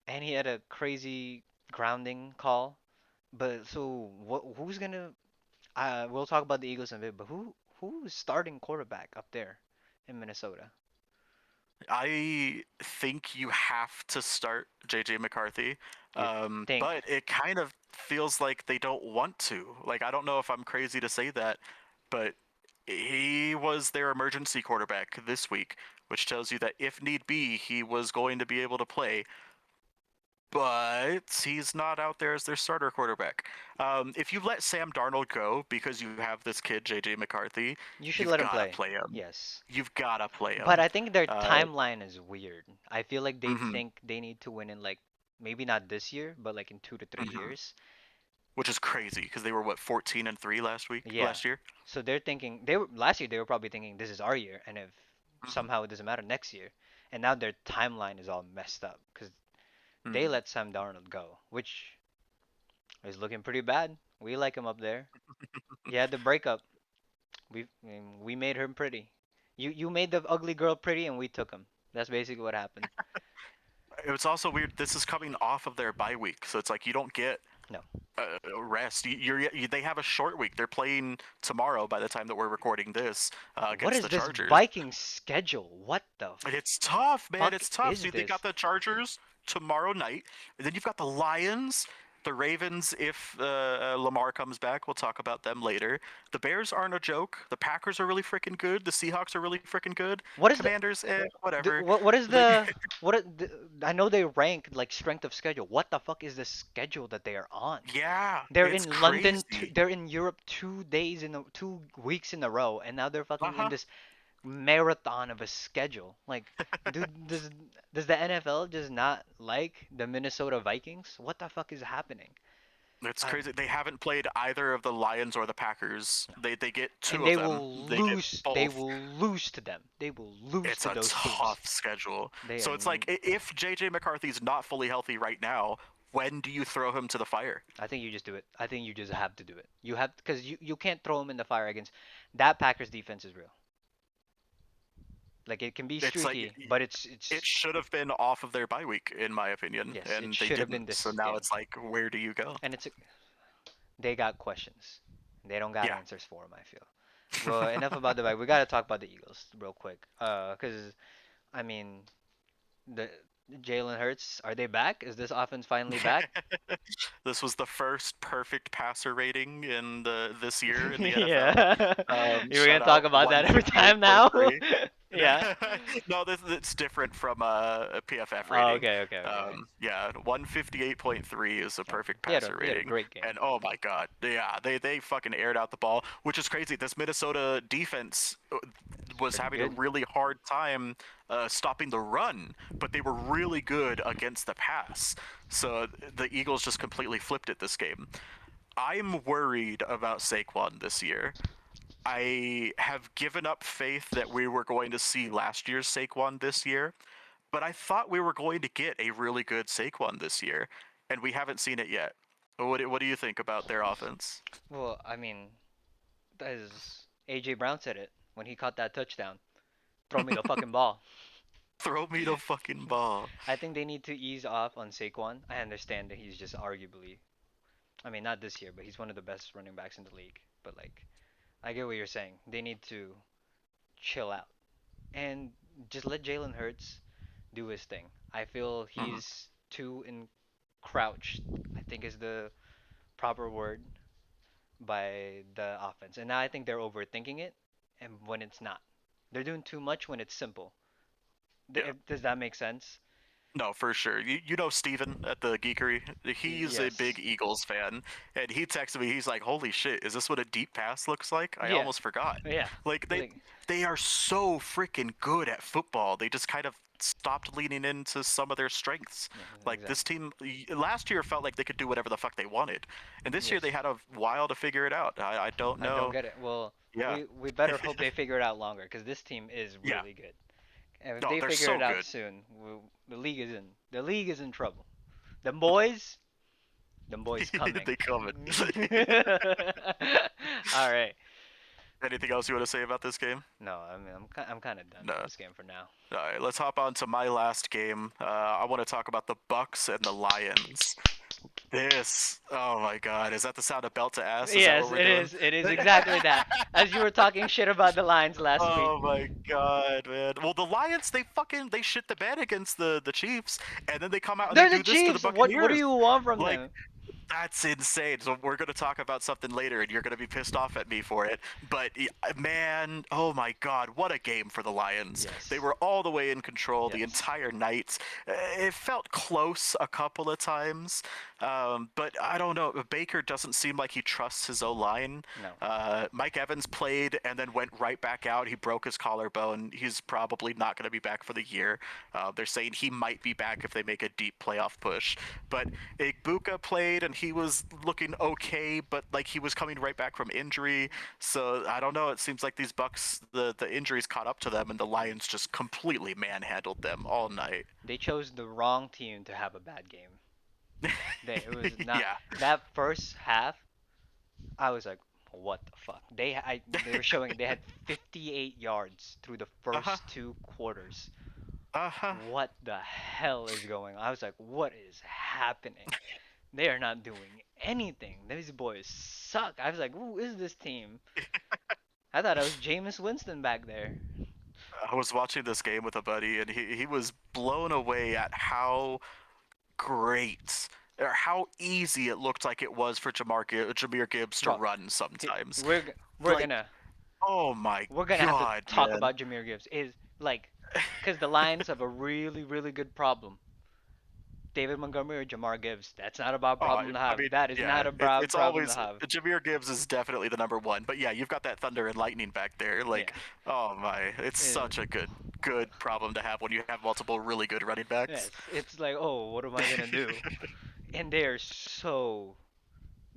And he had a crazy grounding call. But so who's gonna? We'll talk about the Eagles in a bit, but who's starting quarterback up there in Minnesota? I think you have to start JJ McCarthy, You think? but it kind of feels like they don't want to. Like I don't know if I'm crazy to say that, but He was their emergency quarterback this week, which tells you that if need be, he was going to be able to play. But he's not out there as their starter quarterback. If you let Sam Darnold go because you have this kid, JJ McCarthy, You should you've let him got to play. play him. Yes. You've got to play But him. I think their Uh, timeline is weird. I feel like they mhm, think they need to win in like maybe not this year, but like in 2 to 3 mhm. years. Which is crazy because they were what 14-3 Yeah. last year. So they're thinking they were last year they were probably thinking this is our year, and if Mhm, somehow it doesn't matter next year, and now their timeline is all messed up because they mhm. let Sam Darnold go, which is looking pretty bad. We like him up there. He had the breakup. We made him pretty. You made the ugly girl pretty, and we took him. That's basically what happened. It was also weird. This is coming off of their bye week, so it's like you don't get No. rest. They have a short week. They're playing tomorrow by the time that we're recording this What against is the this Chargers. Viking schedule? What the It's tough, man. fuck It's tough. is See, they this? got the Chargers tomorrow night, and then you've got the Lions, the Ravens. If Lamar comes back, we'll talk about them later. The Bears aren't a joke. The Packers are really freaking good. The Seahawks are really freaking good. What is the Commanders, whatever. what is They, the I know they rank like strength of schedule. What the fuck is the schedule that they are on? yeah, They're it's in London. crazy. They're in Europe 2 days 2 weeks in a row, and now they're Uh fucking in huh. this marathon of a schedule. Like, dude, does the NFL just not like the Minnesota Vikings? What the fuck is happening? It's I, crazy. They haven't played either of the Lions or the Packers. no. They get And two they of them. will They get lose. They both. will lose to them. They will lose It's to a those teams. tough schedule. They are. So it's like if JJ McCarthy's not fully healthy right now, when do you throw him to the fire? I think you just do it. I think you just have to do it. You have because you can't throw them in the fire against that Packers defense is real. Like it can be It's like streaky, but it it's should have been off of their bye week, in my opinion, yes, it and they should have been didn't. So this now game. it's like, where do you go? And they got questions. They don't got Yeah. answers for them. I feel. Well, enough about the back. We gotta talk about the Eagles real quick. Cause I mean, the Jalen Hurts, are they back? Is this offense finally back? This was the first perfect passer rating in the this year in the NFL. Yeah. You were gonna Shout talk out about that every time now? 158.3. Yeah. No, this it's different from a PFF Oh, rating. okay, okay, okay. Yeah, 158.3 is a Oh, perfect passer he had a rating. great game. And oh my God, yeah, they fucking aired out the ball, which is crazy. This Minnesota defense It's was pretty having a good. really hard time stopping the run, but they were really good against the pass. So the Eagles just completely flipped it this game. I'm worried about Saquon this year. I have given up faith that we were going to see last year's Saquon this year, but I thought we were going to get a really good Saquon this year, and we haven't seen it yet. What do you think about their offense? Well, I mean, as AJ Brown said it when he caught that touchdown. Throw me the fucking ball. Throw me the fucking ball. I think they need to ease off on Saquon. I understand that he's just arguably, I mean, not this year, but he's one of the best running backs in the league. But like, I get what you're saying. They need to chill out and just let Jalen Hurts do his thing. I feel Mhm. he's too encroached, I think is the proper word, by the offense. And now I think they're overthinking it, and when it's not. They're doing too much when it's simple. Yeah. Does that make sense? No, for sure. You know Steven at the Geekery? He's a big Yes. Eagles fan, and he texted me. He's like, "Holy shit, is this what a deep pass looks like?" I Yeah. almost forgot. Yeah. Like Like they are so freaking good at football. They just kind of stopped leaning into some of their strengths. yeah, Like this exactly. team last year felt like they could do whatever the fuck they wanted, and this year they Yes. had a while to figure it out. I don't I don't know. get it. Well, Yeah, we better hope they figure it out longer because this team is yeah. really good. And if No, they they're figure so it out good. soon, the league is in trouble. The boys, the boys coming. They coming. All right. Anything else you want to say about this game? No, I mean I'm kind of done with No. this game for now. All right, let's hop on to my last game. I want to talk about the Bucks and the Lions. Oh my God, is that the sound of belt to ass? Is that what Yes, we're it doing? is. It is exactly that. As you were talking shit about the Lions last week. Oh my God, man. Well, the Lions, they shit the bed against the Chiefs, and then they come out and they They're the do this to the Chiefs. What do Buccaneers. you want from Like them? That's insane. So we're going to talk about something later, and you're going to be pissed off at me for it. But man, oh my God, what a game for the Lions! They Yes. were all the way in control the Yes. entire night. It felt close a couple of times, but I don't know. Baker doesn't seem like he trusts his O line. No. Mike Evans played and then went right back out. He broke his collarbone. He's probably not going to be back for the year. They're saying he might be back if they make a deep playoff push. But Igbuka played and he was looking okay, but like he was coming right back from injury. So I don't know. It seems like these Bucks, the injuries caught up to them, and the Lions just completely manhandled them all night. They chose the wrong team to have a bad game. It was not Yeah. that first half. I was like, what the fuck? They were showing they had 58 yards through the Uh huh. first two quarters. Uh huh. What the hell is going on? I was like, what is happening? They are not doing anything. These boys suck. I was like, who is this team? I thought it was Jameis Winston back there. I was watching this game with a buddy, and he was blown away at how great or how easy it looked like it was for Jameer Gibbs to Well, run sometimes. we're Like, gonna oh my have to God, talk man. about Jameer Gibbs. Is like, because the Lions have a really good problem. David Montgomery or Jamar Gibbs. That's not a bad Oh, problem to I have. mean, That is yeah, not a bad it's problem to always have. Jameer Gibbs is definitely the number one. But yeah, you've got that thunder and lightning back there. Yeah. Like, oh my, it's Is such a good problem to have when you have multiple really good running backs. yes. It's like, oh, what am I gonna do? And they are so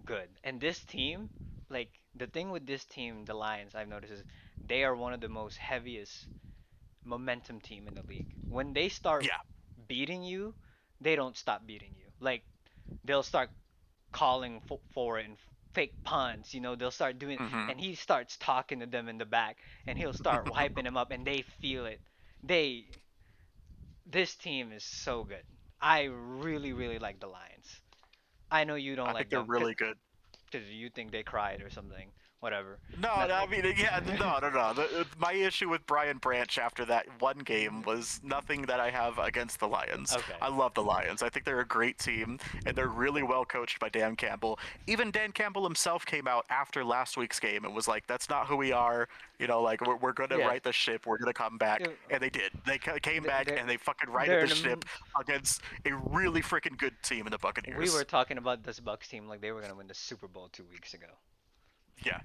good. And this team, like the thing with this team, the Lions, I've noticed is they are one of the most heaviest momentum team in the league. When they start Yeah. beating you, they don't stop beating you. Like they'll start calling for it and fake punts. They'll start doing, Hmm. and he starts talking to them in the back, and he'll start hyping them up, and they feel it. They, this team is so good. I really like the Lions. I know you don't I think like they're them really good. because you think they cried or something. Whatever. No, Not, no, I mean, yeah, no. My issue with Brian Branch after that one game was nothing that I have against the Lions. okay. I love the Lions. I think they're a great team, and they're really well coached by Dan Campbell. Even Dan Campbell himself came out after last week's game and was like, "That's not who we are. Like we're gonna Yes. right the ship. We're gonna come back," and they did. They came back They're and they fucking righted they're the in ship against a really freaking good team in the we were Buccaneers. talking about this Bucks team like they were gonna win the Super Bowl 2 weeks ago. Yeah.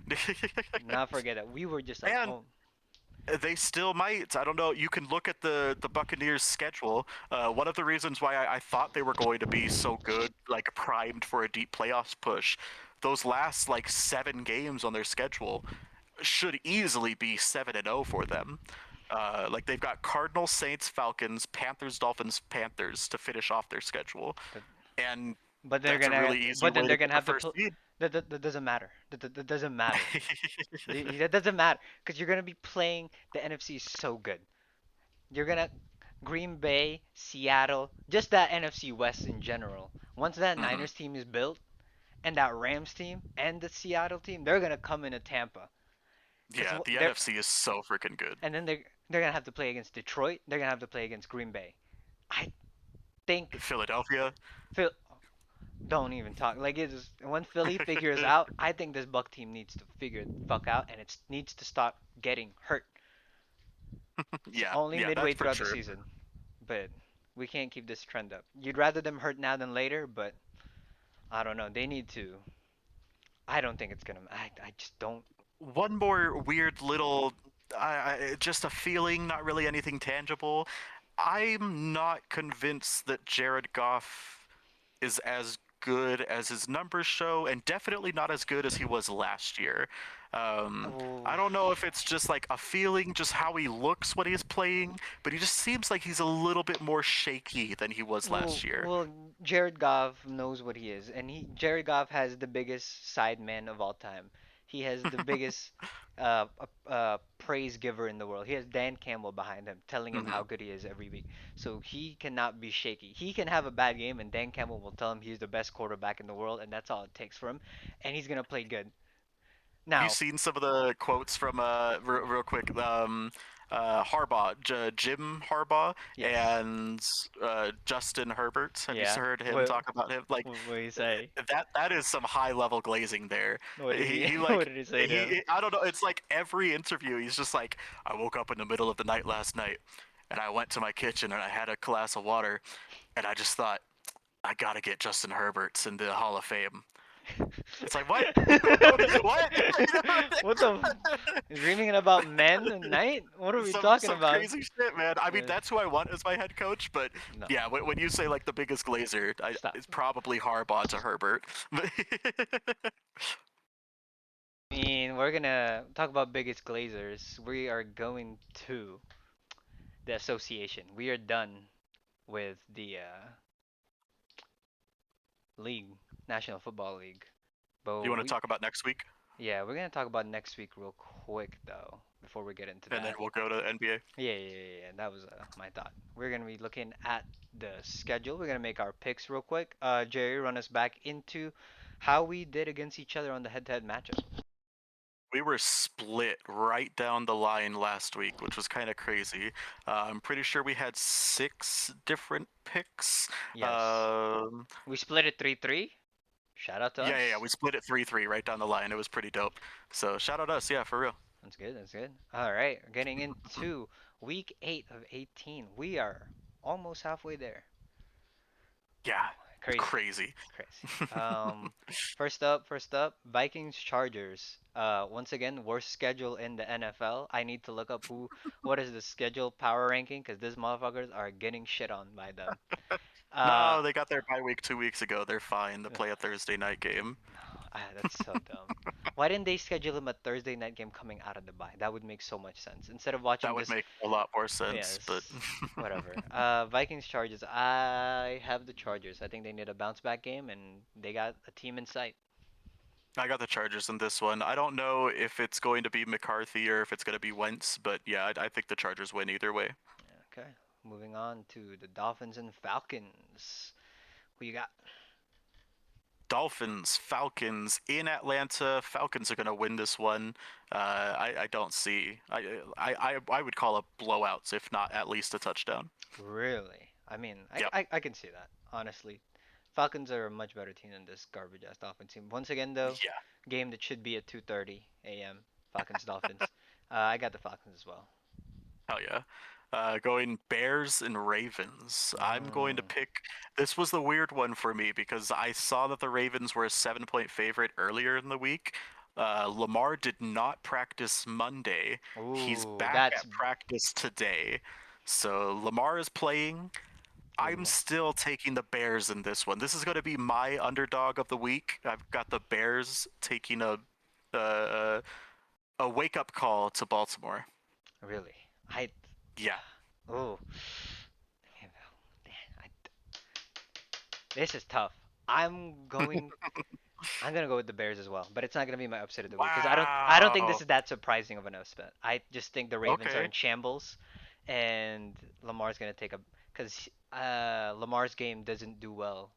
Not forget that we were just like, And oh, they still might. I don't know. You can look at the Buccaneers' schedule. One of the reasons why I thought they were going to be so good, like primed for a deep playoffs push, those last like 7 games on their schedule should easily be 7-0 for them. Like they've got Cardinals, Saints, Falcons, Panthers, Dolphins, Panthers to finish off their schedule, that, and but they're that's a gonna, really easy but then way to they're get gonna the have to first put. seed. That doesn't matter. That doesn't matter. That doesn't matter because you're gonna be playing the NFC so good. You're gonna Green Bay, Seattle, just that NFC West in general. Once that Hmm. Niners team is built, and that Rams team and the Seattle team, they're gonna come into Tampa because Yeah, the they're, NFC is so freaking good. and then they're gonna have to play against Detroit. They're gonna have to play against Green Bay. I think Philadelphia. Phil. Don't even talk. Like it's when Philly figures out, I think this Buck team needs to figure the fuck out, and it needs to stop getting hurt. Yeah, Only yeah, midway that's for throughout the sure. season, but we can't keep this trend up. You'd rather them hurt now than later, but I don't know. They need to. I don't think it's gonna. I just don't. One more weird little, just a feeling, not really anything tangible. I'm not convinced that Jared Goff is as good as his numbers show, and definitely not as good as he was last year. Oh, I don't know if it's just like a feeling, just how he looks when he's playing, but he just seems like he's a little bit more shaky than he was last year. well, Jared Goff knows what he is, and Jared Goff has the biggest side man of all time. He has the biggest praise giver in the world. He has Dan Campbell behind him, telling him Hmm. how good he is every week. So he cannot be shaky. He can have a bad game, and Dan Campbell will tell him he's the best quarterback in the world, and that's all it takes for him. And he's gonna play good. Have you Now, seen some of the quotes from real quick? Harbaugh, Jim Harbaugh, Yes. and Justin Herbert. Have you Yeah. heard him What talk about him? Like what did he say? that is some high level glazing there. What did he He what like did he say to him? I don't know. It's like every interview he's just like, I woke up in the middle of the night last night, and I went to my kitchen and I had a glass of water, and I just thought I gotta get Justin Herbert in the Hall of Fame. It's like what? What? What the dreaming about men at night? What are we talking Some about? crazy shit, man. I mean, Uh, that's who I want as my head coach. But no, yeah, when you say like the biggest glazer, stop. it's probably Harbaugh to Herbert. I mean, we're gonna talk about biggest glazers. We are going to the association. We are done with the league, National Football League. But You want to talk about next week, yeah, we're gonna talk about next week real quick though, before we get into and then that. we'll go to NBA. Yeah. That was my thought. We're gonna be looking at the schedule. We're gonna make our picks real quick. Jerry, run us back into how we did against each other on the head-to-head matchup. We were split right down the line last week, which was kind of crazy. I'm pretty sure we had 6 different picks. Yes, Um, we split it 3-3. Shout out to yeah. us. We split it 3-3 right down the line. It was pretty dope. So shout out us, yeah, for real. That's good. That's good. All right, getting into week 8 of 18. We are almost halfway there. Yeah, Crazy. crazy. Crazy. First up, Vikings Chargers. Once again, worst schedule in the NFL. I need to look up what is the schedule power ranking because these motherfuckers are getting shit on by them. Uh, No, they got their bye week 2 weeks ago. They're fine to play a Thursday night game. that's so dumb. Why didn't they schedule him a Thursday night game coming out of the bye? That would make so much sense. Instead of That watching would this, make a lot more sense, but yes, whatever. Vikings Chargers. I have the Chargers. I think they need a bounce back game, and they got a team in sight. I got the Chargers in this one. I don't know if it's going to be McCarthy or if it's going to be Wentz, but yeah, I think the Chargers win either way. Okay, moving on to the Dolphins and Falcons. Who you got? Dolphins, Falcons in Atlanta. Falcons are going to win this one. I don't see. I would call it blowouts, if not at least a touchdown. Really? I mean, Yep. I can see that, honestly. Falcons are a much better team than this garbage ass Dolphins team. Once again, though, Yeah. game that should be at 2:30 a.m. Falcons Dolphins. I got the Falcons as well. Hell yeah. Going Bears and Ravens. I'm going to Mm. pick. This was the weird one for me because I saw that the Ravens were a 7 point favorite earlier in the week. Lamar did not practice Monday. He's Ooh, back that's at practice today. So Lamar is playing. I'm Lamar. still taking the Bears in this one. This is going to be my underdog of the week. I've got the Bears taking a, a wake up call to Baltimore. Really? I. Yeah. Oh. This is tough. I'm going I'm gonna go with the Bears as well, but it's not gonna be my upset of the week because I don't think this Wow. is that surprising of an upset. I just think the Ravens are Okay. in shambles, and Lamar's gonna take a because Lamar's game doesn't do well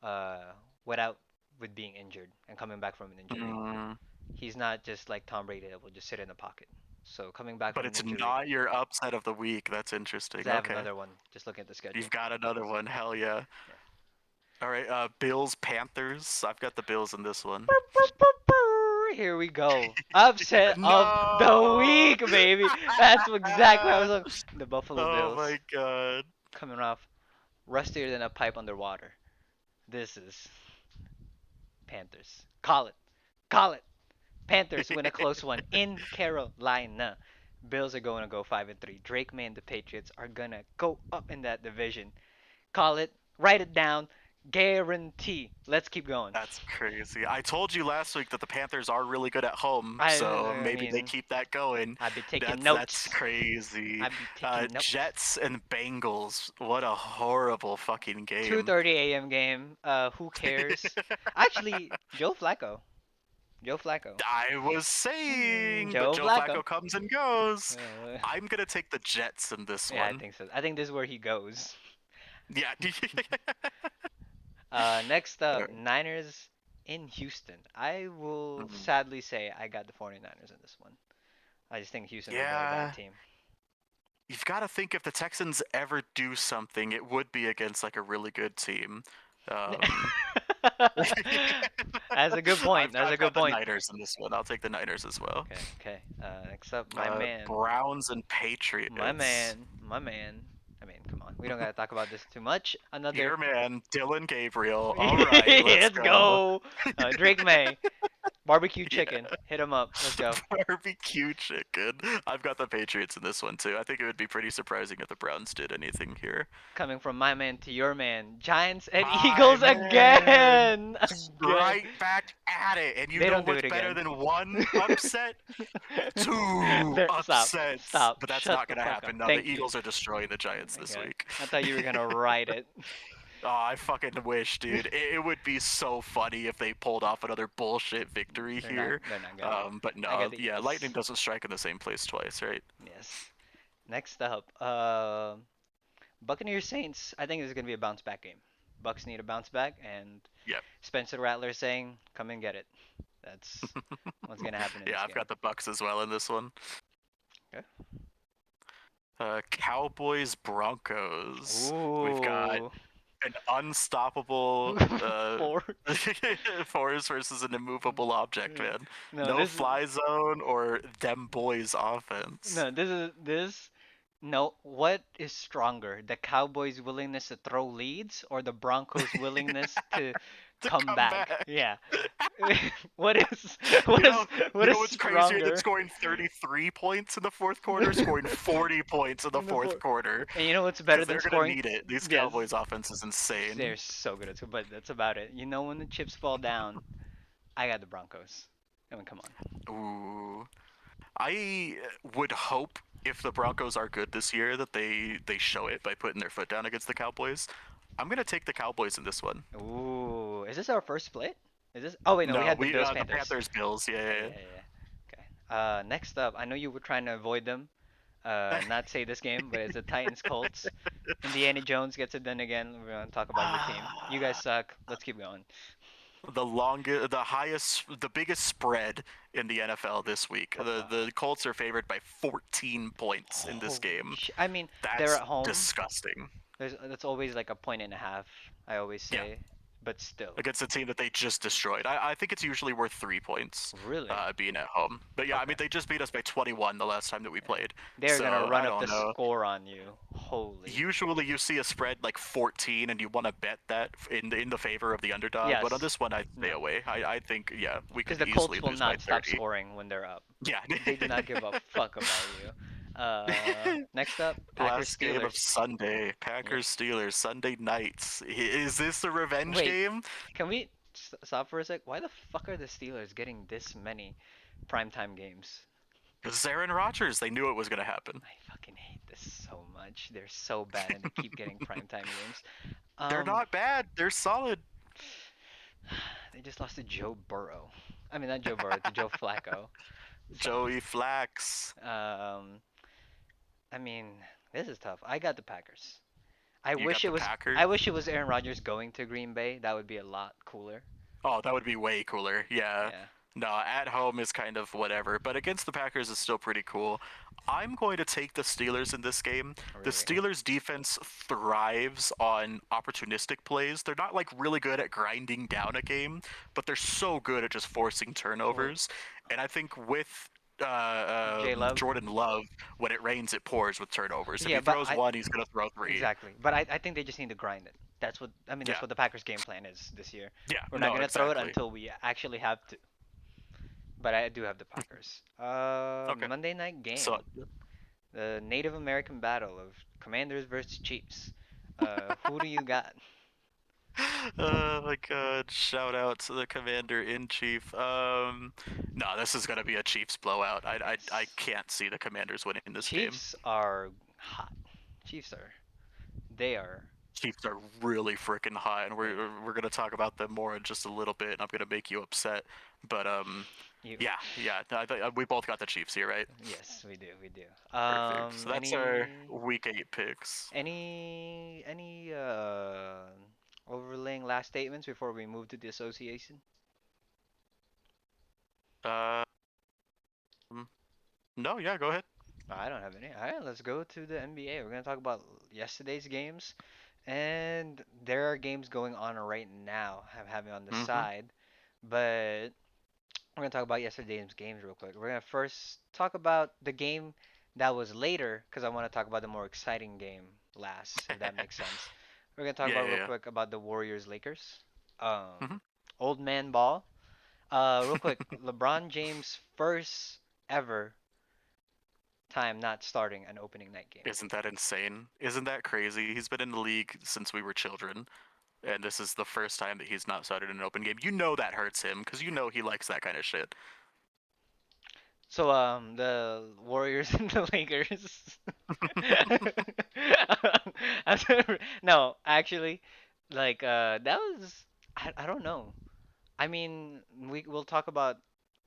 uh without with being injured and coming back from an injury. Mm, He's not just like Tom Brady that will just sit in the pocket. So coming back but from an it's injury, not your upset of the week. That's because interesting. I have Okay. another one. Just looking at the schedule. You've got another one. Hell yeah. Yeah. All right. Bills, Panthers. I've got the Bills in this one. Here we go. Upset of the No. week, baby. That's exactly what I was looking. The Buffalo Oh Bills my god. coming off rustier than a pipe underwater. This is Panthers. Call it. Call it. Panthers win a close one in Carolina. Bills are going to go 5-3. Drake May and the Patriots are going to go up in that division. Call it. Write it down. Guarantee. Let's keep going. That's crazy. I told you last week that the Panthers are really good at home, so I maybe they mean, keep that going. I'd be taking That's notes. crazy. I'd be taking notes. Jets and Bengals. What a horrible fucking game. 2:30 a.m. game. Who cares? Actually, Joe Flacco. Joe Flacco. I was saying, but Joe Joe Flacco. Flacco comes and goes. Uh, I'm gonna take the Jets in this yeah, I one. think so. I think this is where he goes. Yeah. Next up, Alright. Niners in Houston. I will Mhm. sadly say I got the 49ers in this one. I just think Houston are a very bad Yeah, team. you've got to think if the Texans ever do something, it would be against like a really good team. Um, That's a good point. That's a I've good got the point. Niners in this one. I'll take the Niners as well. Okay, okay. Next up, my man. Browns and My Patriots. man. My man. I mean, come on. We don't gotta talk about this too much. Another. Your man, Dylan Gabriel. All right, let's Let's go. go. Drake May. Barbecue Yeah, chicken. Hit him up. Let's go. barbecue chicken. I've got the Patriots in this one too. I think it would be pretty surprising if the Browns did anything here. Coming from my man to your man. Giants and My Eagles man, again. Again. right back at it. And you They know don't do what's it better again. than one upset? Two Stop. upsets. Stop. But that's Shut not the going to fuck up. happen. Now the Thank you. Eagles are destroying the Oh Giants my this god. week. I thought you were gonna write it. Oh, I fucking wish, dude. It would be so funny if they pulled off another bullshit victory They're not. here. They're not gonna. But I got no, the yeah, Eagles. lightning doesn't strike in the same place twice, right? Yes. Next up, Buccaneers Saints. I think this is gonna be a bounce back game. Bucks need a bounce back, and Yep. Spencer Rattler saying, "Come and get it." That's what's gonna happen in Yeah, this I've game. got the Bucks as well in this one. Okay. Cowboys Broncos. We've got Ooh. an unstoppable Four. force versus an immovable object, Yeah. man. No, No this is fly zone or them boys offense. no. This is this. No, what is stronger, the Cowboys' willingness to throw leads or the Broncos' willingness to To come come back? back. Yeah. What is what You is know, what you is know what's crazier than stronger? scoring 33 points in the fourth quarter? Scoring 40 points in the In the fourth four. quarter. And you know what's better Because than they're gonna scoring? need it. These Yes, Cowboys offense is insane. they're so good at it, but that's about it. You know when the chips fall down, I got the Broncos. I mean, come on. Ooh. I would hope if the Broncos are good this year that they show it by putting their foot down against the Cowboys. I'm gonna take the Cowboys in this one. Ooh, is this our first split? Is this? Oh wait, no, we No, had the we Bills the Panthers. Panthers Bills, Yeah, yeah, yeah, yeah, yeah. Okay. Next up, I know you were trying to avoid them, not say this game, but it's the Titans Colts. Indiana Jones gets it done again. We're gonna talk about your team. You guys yeah. suck. Let's keep going. The longest, the highest, the biggest spread in the NFL this week. The Colts are favored by 14 points in this Holy game. sh! I mean, they're That's at home. disgusting. There's that's always like a point and a half. I always Yeah, say, but still, against a team that they just destroyed. I think it's usually worth 3 points, really. being at home. But yeah, I Okay. mean they just beat us by 21 the last time that we Yeah. played. They're gonna So run I up don't the know. score on you. Holy. Usually you see a spread like 14 and you want to bet that in the favor of the underdog, but on Yes. this one I'd stay No. away. I think yeah, we Because could the easily Colts will lose by not stop 30. scoring when they're up. Yeah. They do not give a fuck about you. Next up, Packers Last game of Steelers. Sunday, Yeah. Packers Steelers Sunday nights. Is this a revenge Wait, game? can we stop for a sec? Why the fuck are the Steelers getting this many primetime games? Because Aaron Rodgers, they knew it was going to happen. I fucking hate this so much. They're so bad and they keep getting primetime games. They're Um, not bad. They're solid. they just lost to Joe Burrow. I mean, not Joe Burrow, to Joe Flacco. So, Joey Flax. um, I mean, this is tough. I got the Packers. I You wish got it the was. Packers. I wish it was Aaron Rodgers going to Green Bay. That would be a lot cooler. Oh, that would be way cooler. Yeah. Yeah, No, at home is kind of whatever, but against the Packers is still pretty cool. I'm going to take the Steelers in this game. The really. Steelers defense thrives on opportunistic plays. They're not like really good at grinding down a game, but they're so good at just forcing Well, turnovers. And I think with J Love. Jordan Love, when it rains, it pours with turnovers. If Yeah, he but throws I one, he's going to throw three. exactly. But I think they just need to grind it. That's what I mean. That's Yeah. what the Packers' game plan is this year. Yeah. We're not No, gonna throw it exactly. until we actually have to. But I do have the Packers. Okay. Monday night So game, the Native American battle of Commanders versus Chiefs. Who do you got? Oh my god, shout out to the commander in chief. No, this is gonna be a Chiefs blowout. I It's can't see the commanders winning this game. Chiefs are hot. Chiefs are. They are. Chiefs are really freaking hot, and They. we're gonna talk about them more in just a little bit, and I'm gonna make you upset. But You. yeah, we both got the Chiefs here, right? Yes, we do. We do. Perfect. So that's our Any. week 8 picks. Any overlaying last statements before we move to the association? Uh, no, yeah, go ahead. I don't have any. All right, let's go to the NBA. We're gonna talk about yesterday's games, and there are games going on right now. I'm having on the Mm-hmm. side, but we're gonna talk about yesterday's games real quick. We're gonna first talk about the game that was later, because I want to talk about the more exciting game last, if that makes sense. We're gonna talk Yeah, about yeah, real yeah. quick about the Warriors Lakers. Mm-hmm. Old man ball. Real quick, LeBron James first ever time not starting an opening night game. Isn't that insane? Isn't that crazy? He's been in the league since we were children, and this is the first time that he's not started an open game. You know that hurts him because you know he likes that kind of shit. So the Warriors and the Lakers. No, actually, like that was I don't know. I mean, we'll talk about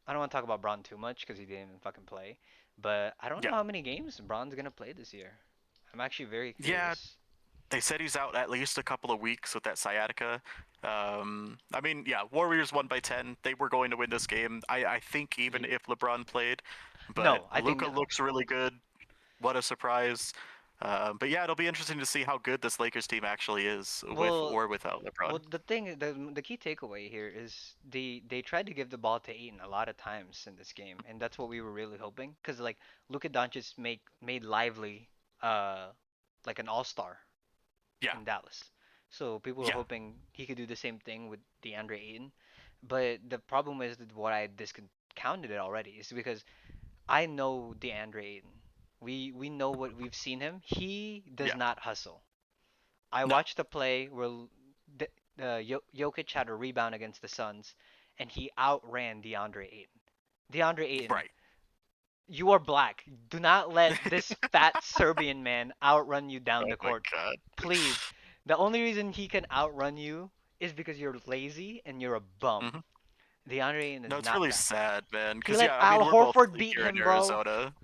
I don't want to talk about Braun too much because he didn't even fucking play, but I don't know Yeah, how many games Braun's gonna play this year. I'm actually very yeah. curious. They said he's out at least a couple of weeks with that sciatica. I mean, yeah, Warriors won by 10. They were going to win this game. I think even Ye- if LeBron played, but No, I think Luca looks really good. What a surprise! But yeah, it'll be interesting to see how good this Lakers team actually is with well, or without well, LeBron. the key takeaway here is they tried to give the ball to Aiton a lot of times in this game, and that's what we were really hoping. Cause like Luka Doncic made Lively uh like an all-star Yeah, in Dallas, so people were yeah, hoping he could do the same thing with DeAndre Ayton. But the problem is that what I discounted it already is because I know DeAndre Ayton. We know what we've seen him. He does yeah. not hustle. I No, watched a play where Jokic had a rebound against the Suns, and he outran DeAndre Ayton. DeAndre Ayton, right. you are black. Do not let this fat Serbian man outrun you down Oh the my court. god. Please. The only reason he can outrun you is because you're lazy and you're a bum. Hmm. DeAndre Ayton is No, it's not really that. sad, man. He Because let yeah, I mean, Al we're both Horford beat here in him, bro. Arizona.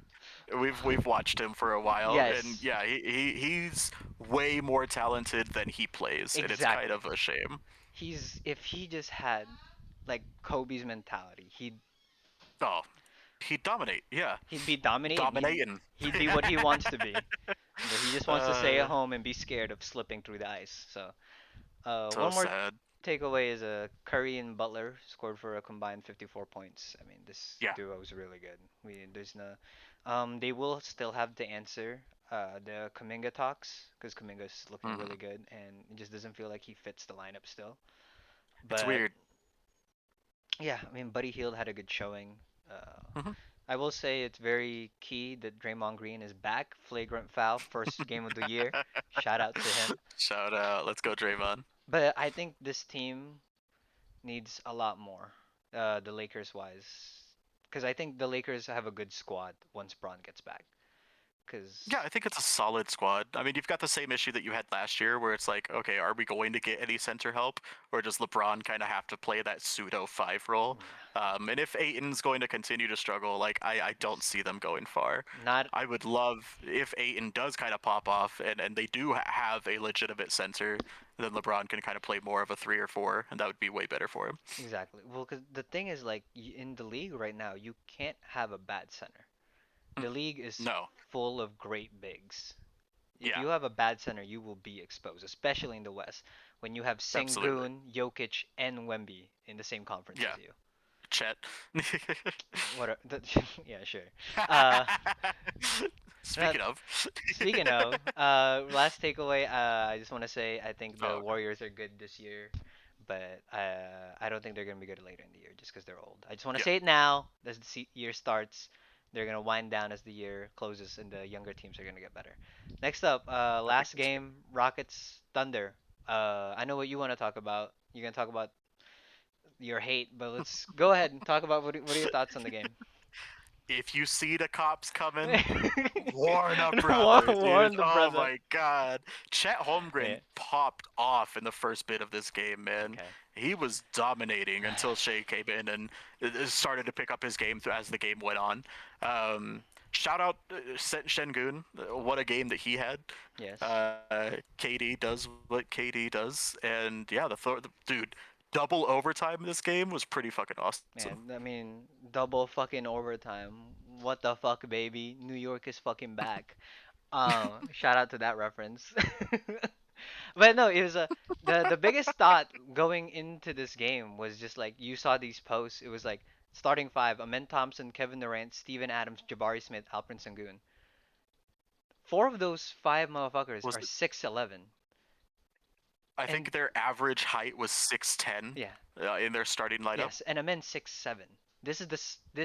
We've watched him for a while, and Yes, yeah, he's way more talented than he plays, and it's kind exactly. of a shame. He's if he just had like Kobe's mentality, Oh, he'd dominate. Yeah, he'd be dominating. dominating. He'd be what he wants to be. But he just wants to stay at uh, home and be scared of slipping through the ice. So, so one more sad. takeaway is Curry and Butler scored for a combined 54 points. I mean, this Yeah. duo is really good. There's no, they will still have to answer the Kuminga talks because Kuminga's looking Hmm. really good and it just doesn't feel like he fits the lineup still. It's But weird. yeah, I mean, Buddy Hield had a good showing. Uh, Hmm. I will say it's very key that Draymond Green is back. Flagrant foul, first game of the year. Shout out to him. Shout out. Let's go, Draymond. But I think this team needs a lot more, the Lakers wise, because I think the Lakers have a good squad once Braun gets back. Yeah, Because I think it's a solid squad. I mean, you've got the same issue that you had last year, where it's like, okay, are we going to get any center help, or does LeBron kind of have to play that pseudo five role? And if Aiton's going to continue to struggle, like I don't yes, see them going far. not I would love if Aiton does kind of pop off, and they do have a legitimate center, then LeBron can kind of play more of a three or four, and that would be way better for him. exactly. Well, because the thing is, like in the league right now, you can't have a bad center. Mm. The league is No, full of great bigs. If yeah, you have a bad center, you will be exposed, especially in the West, when you have absolutely, Sengun, Jokic, and Wemby in the same conference yeah, as you. Chet. What are yeah, sure. Uh, Speaking of, Speaking of, last takeaway, I just want to say I think the oh, okay. Warriors are good this year, but I don't think they're gonna be good later in the year just because they're old. I just want to Yeah, say it now as the year starts. They're gonna wind down as the year closes, and the younger teams are gonna get better. Next up, I think last that's fair. game, Rockets Thunder. I know what you want to talk about. You're gonna talk about your hate, but let's go ahead and talk about what are your thoughts on the game. If you see the cops coming, warn a brother, dude. Warn the Oh brother. my god. Chet Yeah. Holmgren popped off in the first bit of this game, man. Okay. He was dominating until Shea came in and started to pick up his game as the game went on. Shout out Shengun. What a game that he had. Yes. KD does what KD does. And yeah, dude, double overtime in this game was pretty fucking awesome. Man, I mean, double fucking overtime. What the fuck, baby? New York is fucking back. Shout out to that reference. But no, it was the biggest thought going into this game was just like you saw these posts. It was like starting five: Amen Thompson, Kevin Durant, Steven Adams, Jabari Smith, Alperen Sengun. Four of those five motherfuckers Was are 6'11", I and think their average height was 6'10" yeah, in their starting lineup. yes, and Amen 6'7". This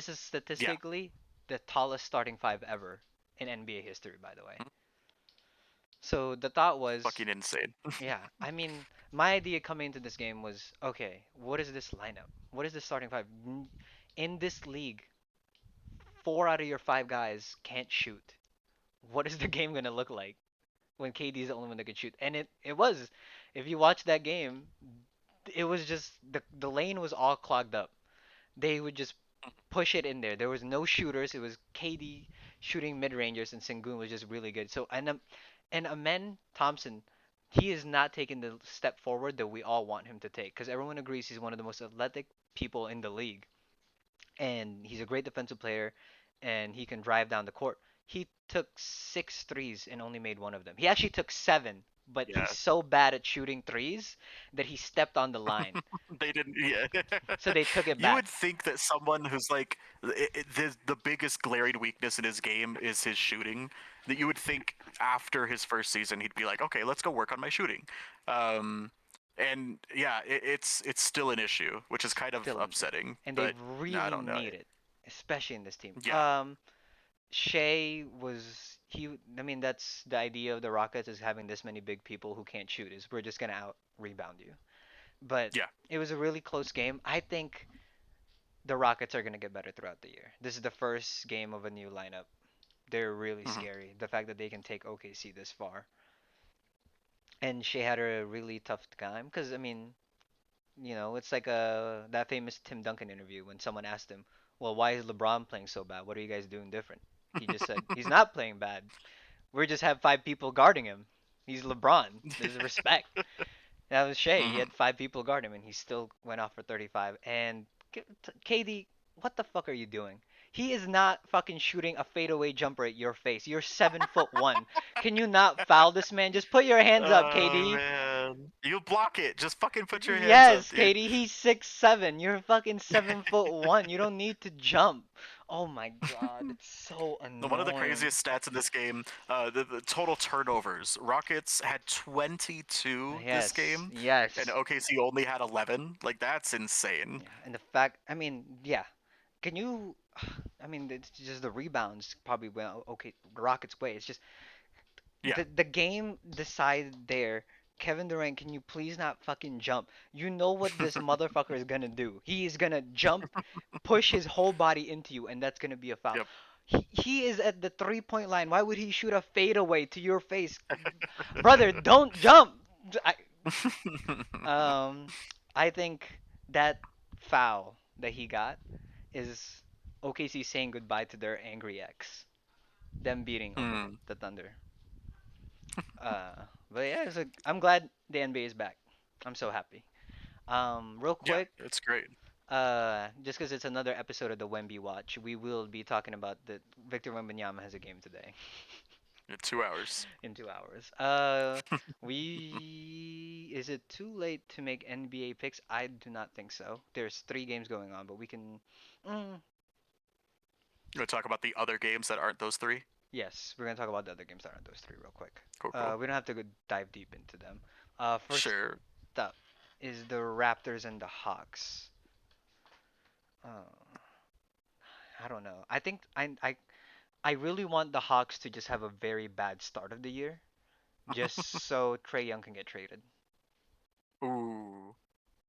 is Yeah, statistically the tallest starting five ever in NBA history, by the way. mm, So the thought was, fucking insane. yeah, I mean, my idea coming into this game was, okay, what is this lineup? What is this starting five? In this league, four out of your five guys can't shoot. What is the game gonna look like when KD is the only one that can shoot? And it was. If you watch that game, it was just the lane was all clogged up. They would just push it in there. There was no shooters. It was KD shooting mid rangers, and Sengun was just really good. So and Amen Thompson, he is not taking the step forward that we all want him to take because everyone agrees he's one of the most athletic people in the league, and he's a great defensive player, and he can drive down the court. He took six threes and only made one of them. He actually took seven, but he's Yeah, so bad at shooting threes that he stepped on the line. they didn't. Yeah, So they took it you back. would think that someone who's like the biggest glaring weakness in his game is his shooting. That you would think after his first season he'd be like, okay, let's go work on my shooting. Um, and yeah, it's still an issue, which is kind of Still an issue. upsetting. And they But I really don't know. need it, especially in this team. Yeah. Shea was he? I mean, that's the idea of the Rockets is having this many big people who can't shoot. Is we're just gonna out rebound you. But Yeah. it was a really close game. I think the Rockets are gonna get better throughout the year. This is the first game of a new lineup. They're really Hmm. scary. The fact that they can take OKC this far, and Shea had a really tough time because I mean, it's like that famous Tim Duncan interview when someone asked him, "Well, why is LeBron playing so bad? What are you guys doing different?" He just said, "He's not playing bad. We just have five people guarding him. He's LeBron. There's respect." That was Shea. He Hmm. had five people guard him, and he still went off for 35. And KD, what the fuck are you doing? He is not fucking shooting a fadeaway jumper at your face. You're 7'1". Can you not foul this man? Just put your hands up, Oh KD. man, you block it. Just fucking put your hands up, Yes, dude. Katie, he's 6'7". You're fucking 7'1". You don't need to jump. Oh my god, it's so One of the annoying. craziest stats in this game, the total turnovers. Rockets had 22 this Yes, game, and yes. OKC only had 11. Like that's insane. Yeah, and the fact, I mean, yeah. Can you, I mean, it's just the rebounds probably went okay the Rockets' way. It's just Yeah. the game decided there. Kevin Durant, can you please not fucking jump? You know what this motherfucker is gonna do. He is gonna jump, push his whole body into you, and that's gonna be a foul. Yep. He is at the 3-point line. Why would he shoot a fadeaway to your face? Brother, don't jump. Um, I think that foul that he got is OKC saying goodbye to their angry ex, them beating Hmm. the Thunder. But yeah, I'm glad the NBA is back. I'm so happy. Real Yeah, quick, it's great. just because it's another episode of the Wemby Watch, we will be talking about that Victor Wembanyama has a game today Yeah, 2 hours. in 2 hours. We is it too late to make NBA picks? I do not think so. There's three games going on, but we can. Mm, You want to talk about the other games that aren't those three? yes, we're gonna talk about the other games that aren't those three real quick. Cool, cool. We don't have to go dive deep into them. First Sure. up is the Raptors and the Hawks. Uh, I don't know. I think I really want the Hawks to just have a very bad start of the year, just so Trey Young can get traded. Ooh.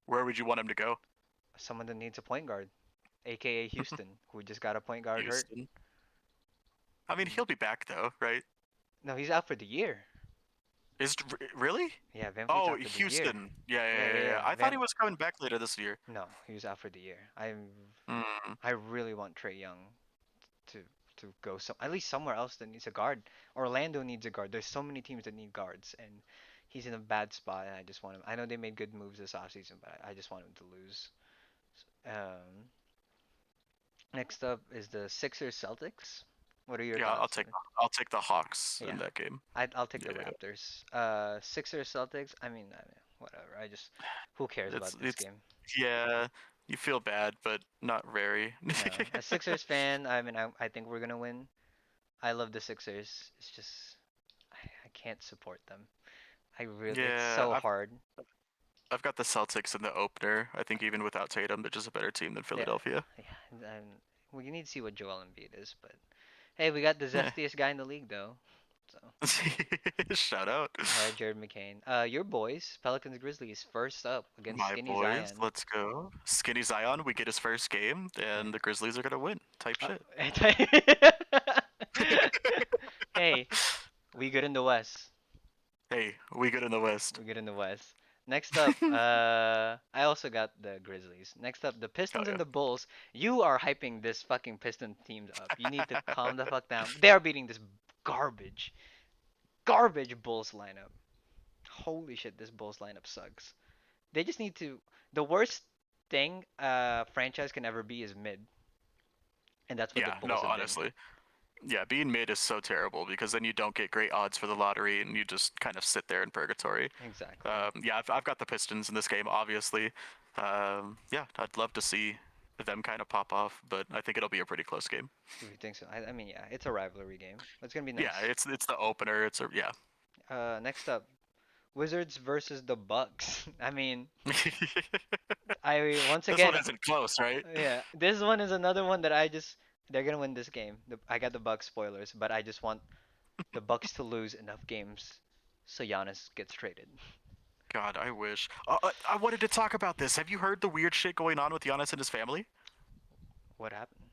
Where would you want him to go? Someone that needs a point guard, aka Houston, who just got a point guard hurt. Houston. I mean, Mm. he'll be back though, right? No, he's out for the year. Really? Yeah, Van Fleet's Oh, out for the year. Houston. Yeah, yeah, Yeah, yeah, yeah, yeah. yeah. I thought he was coming back later this year. No, he was out for the year. Mm, I really want Trey Young to go at least somewhere else that needs a guard. Orlando needs a guard. There's so many teams that need guards, and he's in a bad spot, and I just want him. I know they made good moves this offseason, but I just want him to lose. Um, Next up is the Sixers Celtics. What are your Yeah, thoughts? I'll take the Hawks in Yeah, that game. I'll take the Yeah, Raptors. Sixers Celtics. I mean, whatever. I just who cares about this it's game? yeah. You feel bad, but not very. No, as Sixers fan, I mean, I think we're gonna win. I love the Sixers. It's just I can't support them. I really, it's Yeah, so hard. I've got the Celtics in the opener. I think even without Tatum, they're just a better team than Yeah, Philadelphia. yeah. And well, you need to see what Joel Embiid is, but hey, we got the Yeah. zestiest guy in the league though. So, Shout out. Jared McCain. Your boys, Pelicans Grizzlies, first up against My Skinny boys, Zion. let's go. Skinny Zion, we get his first game, and the Grizzlies are gonna win. Type Uh, shit. hey, we good in the West. Hey, we good in the West. We good in the West. Next up, I also got the Grizzlies. Next up, the Oh Pistons and yeah. the Bulls. You are hyping this fucking Piston teams up. You need to calm the fuck down. They are beating this garbage, garbage Bulls lineup. Holy shit, this Bulls lineup sucks. They just need to. The worst thing a franchise can ever be is mid, and that's what the Yeah, no, Bulls have been. honestly. Yeah, being mid is so terrible because then you don't get great odds for the lottery and you just kind of sit there in purgatory. Exactly. Yeah, I've got the Pistons in this game, obviously. Yeah, I'd love to see them kind of pop off, but I think it'll be a pretty close game. If you think so, I mean, yeah, it's a rivalry game. It's gonna be Yeah, nice. it's the opener. It's a yeah. Next up, Wizards versus the Bucks. I mean, I once This one again, isn't close, right? yeah, this one is another one that I just they're gonna win this game. I got the Bucks spoilers, but I just want the Bucks to lose enough games so Giannis gets traded. God, I wish. I wanted to talk about this. Have you heard the weird shit going on with Giannis and his family? What happened?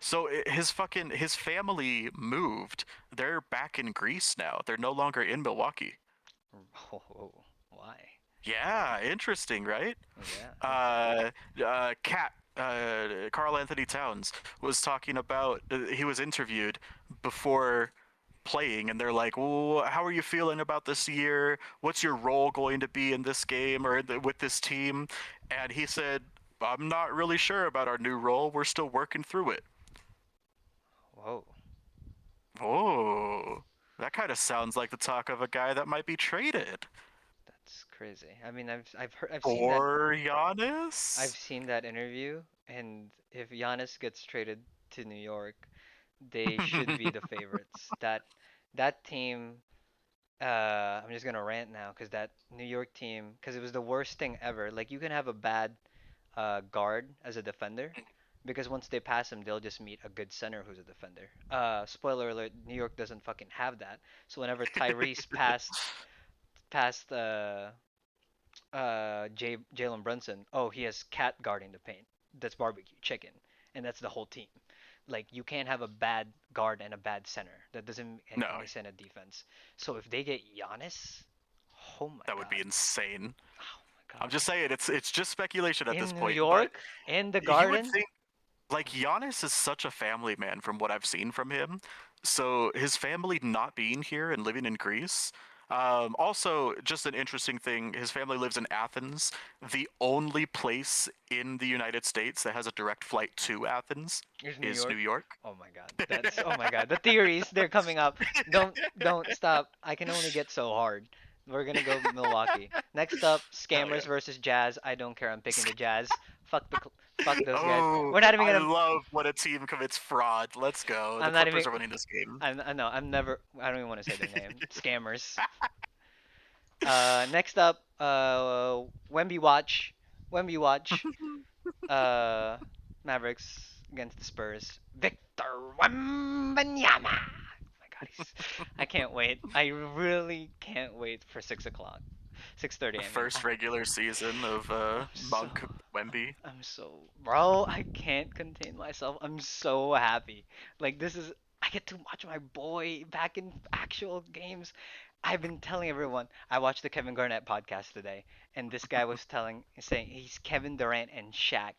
So his family moved. They're back in Greece now. They're no longer in Milwaukee. Oh, why? Yeah, interesting, right? Yeah, Cat, Carl Anthony Towns was talking about. He was interviewed before playing, and they're like, "Well, how are you feeling about this year? What's your role going to be in this game or with this team?" And he said, "I'm not really sure about our new role. We're still working through it." whoa, Oh, that kind of sounds like the talk of a guy that might be traded. that's crazy. I mean, I've seen that Or I've Giannis? seen that interview, and if Giannis gets traded to New York, they should be the favorites. That team, I'm just gonna rant now because that New York team, because it was the worst thing ever. Like you can have a bad guard as a defender, because once they pass him, they'll just meet a good center who's a defender. Spoiler alert: New York doesn't fucking have that. So whenever Tyrese passed Jalen Brunson, oh, he has cat guarding the paint. That's barbecue chicken, and that's the whole team. Like you can't have a bad guard and a bad center. That doesn't make No, any sense of defense. So if they get Giannis, oh my that would be god, insane. oh my I'm god, just saying it's just speculation at this in New point, but York, in the you would Garden, think like Giannis is such a family man from what I've seen from him. So his family not being here and living in Greece. Also, just an interesting thing, his family lives in Athens, the only place in the United States that has a direct flight to Athens is New is New York. York. Oh my god, that's oh my god. The theories they're coming up. Don't stop. I can only get so hard. We're gonna go Milwaukee. Next up, Hell Scammers yeah. versus Jazz. I don't care. I'm picking the Jazz. Fuck those guys. Oh, We're not even I gonna. love when a team commits fraud. Let's go. The I'm not even. Clippers are winning this game. I know. I'm never. I don't even want to say their name. Scammers. Next up, Wemby watch. Wemby watch. Uh, Mavericks against the Spurs. Victor Wembanyama. Oh my God, I can't wait. I really can't wait for 6 o'clock. 6:30. The I mean, first regular season of I'm so, Monk Wemby. bro. I can't contain myself. I'm so happy. Like this is. I get to watch my boy back in actual games. I've been telling everyone. I watched the Kevin Garnett podcast today, and this guy was saying he's Kevin Durant and Shaq,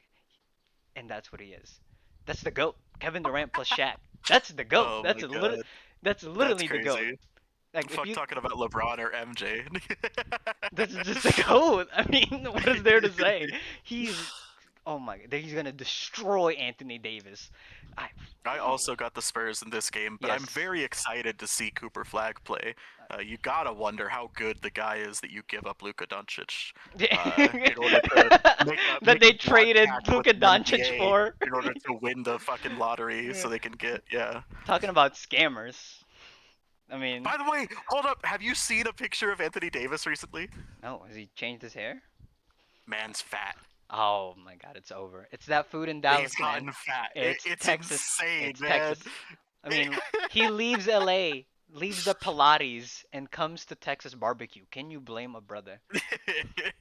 and that's what he is. That's the goat. Kevin Durant plus Shaq. That's the goat. Oh my god, That's that's literally the goat. crazy. Like if Fuck you, talking about LeBron or MJ. this is just the code. I mean, what is there to say? He's, oh my, he's gonna destroy Anthony Davis. I, I also got the Spurs in this game, but I'm yes. very excited to see Cooper Flag play. You gotta wonder how good the guy is that you give up Luka Doncic in order to That make they a broad traded pact with Luka the Doncic NBA for. in order to win the fucking lottery Yeah. so they can get yeah. Talking about scammers. I mean, By the way, hold up. Have you seen a picture of Anthony Davis recently? no, has he changed his hair? Man's fat. Oh my God, it's over. It's that food in He's Dallas, man. gotten fat. It's It's Texas. insane, It's man. Texas. I mean, he leaves LA, leaves the Pilates, and comes to Texas barbecue. Can you blame a brother?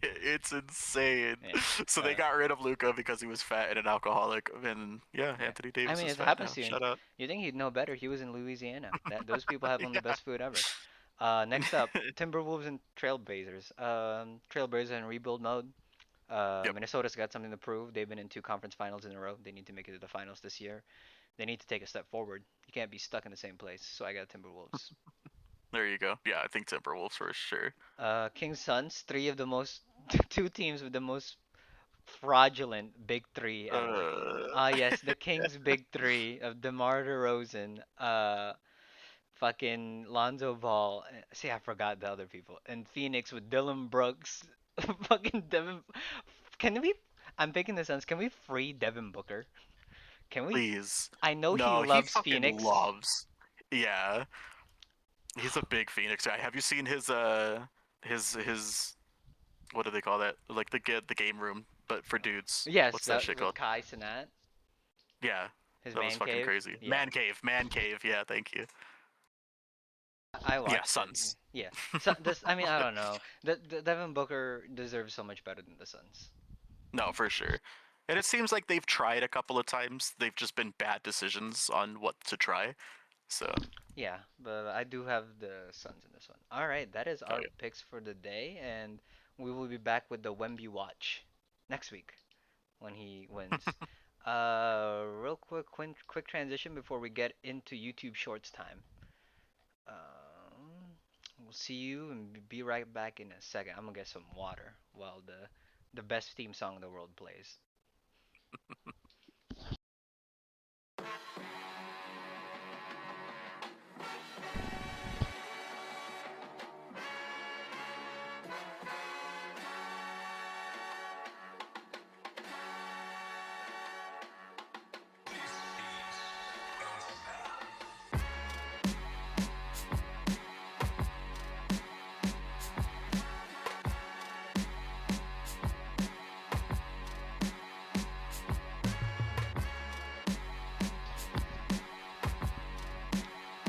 It's insane. Yeah. So they Uh, got rid of Luca because he was fat and an alcoholic, and yeah, yeah. Anthony I Davis mean, is it fat happens now. to you. Shut up. You think he'd know better? He was in Louisiana. That those people have on the Yeah. best food ever. Next up, Timberwolves and Trailblazers. Trailblazers in rebuild mode. Yep. Minnesota's got something to prove. They've been in two conference finals in a row. They need to make it to the finals this year. They need to take a step forward. You can't be stuck in the same place. So I got Timberwolves. There you go. Yeah, I think Timberwolves for sure. Kings Suns, three of the most, two teams with the most fraudulent big three ever. Uh, Yes, the Kings big three of DeMar DeRozan, fucking Lonzo Ball. See, I forgot the other people. And Phoenix with Dylan Brooks, fucking Devin. Can we? I'm picking the Suns. Can we free Devin Booker? Can we? please. I know he No, he loves fucking Phoenix. loves. Yeah, he's a big Phoenix guy. Have you seen his what do they call that? Like the game room, but for dudes. Yes, What's that that shit with called? Kai Cenat, Yeah, his that was man fucking cave. crazy. Yeah, Man cave. Yeah, thank you. I Yeah, watched it. Suns. Yeah, so this. I mean, I don't know. The Devin Booker deserves so much better than the Suns. No, for sure. And it seems like they've tried a couple of times. They've just been bad decisions on what to try. So, Yeah, but I do have the Suns in this one. All right, that is oh our yeah. picks for the day, and we will be back with the Wemby watch next week when he wins. Real quick transition before we get into YouTube Shorts time. We'll see you and be right back in a second. I'm gonna get some water while the best theme song in the world plays.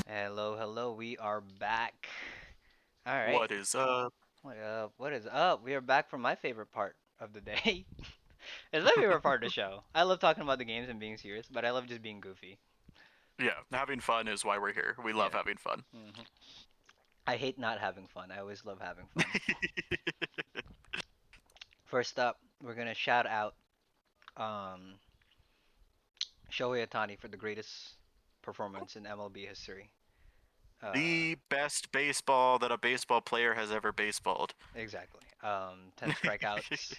Hello, hello. We are back. All right. What is up? What up? What is up? We are back for my favorite part of the day. It's my favorite part of the show. I love talking about the games and being serious, but I love just being goofy. Yeah, having fun is why we're here. We love Yeah. having fun. I hate not having fun. I always love having fun. First up, we're gonna shout out um, Shohei Ohtani for the greatest performance in MLB history. Uh, The best baseball that a baseball player has ever baseballed. exactly. 10 strikeouts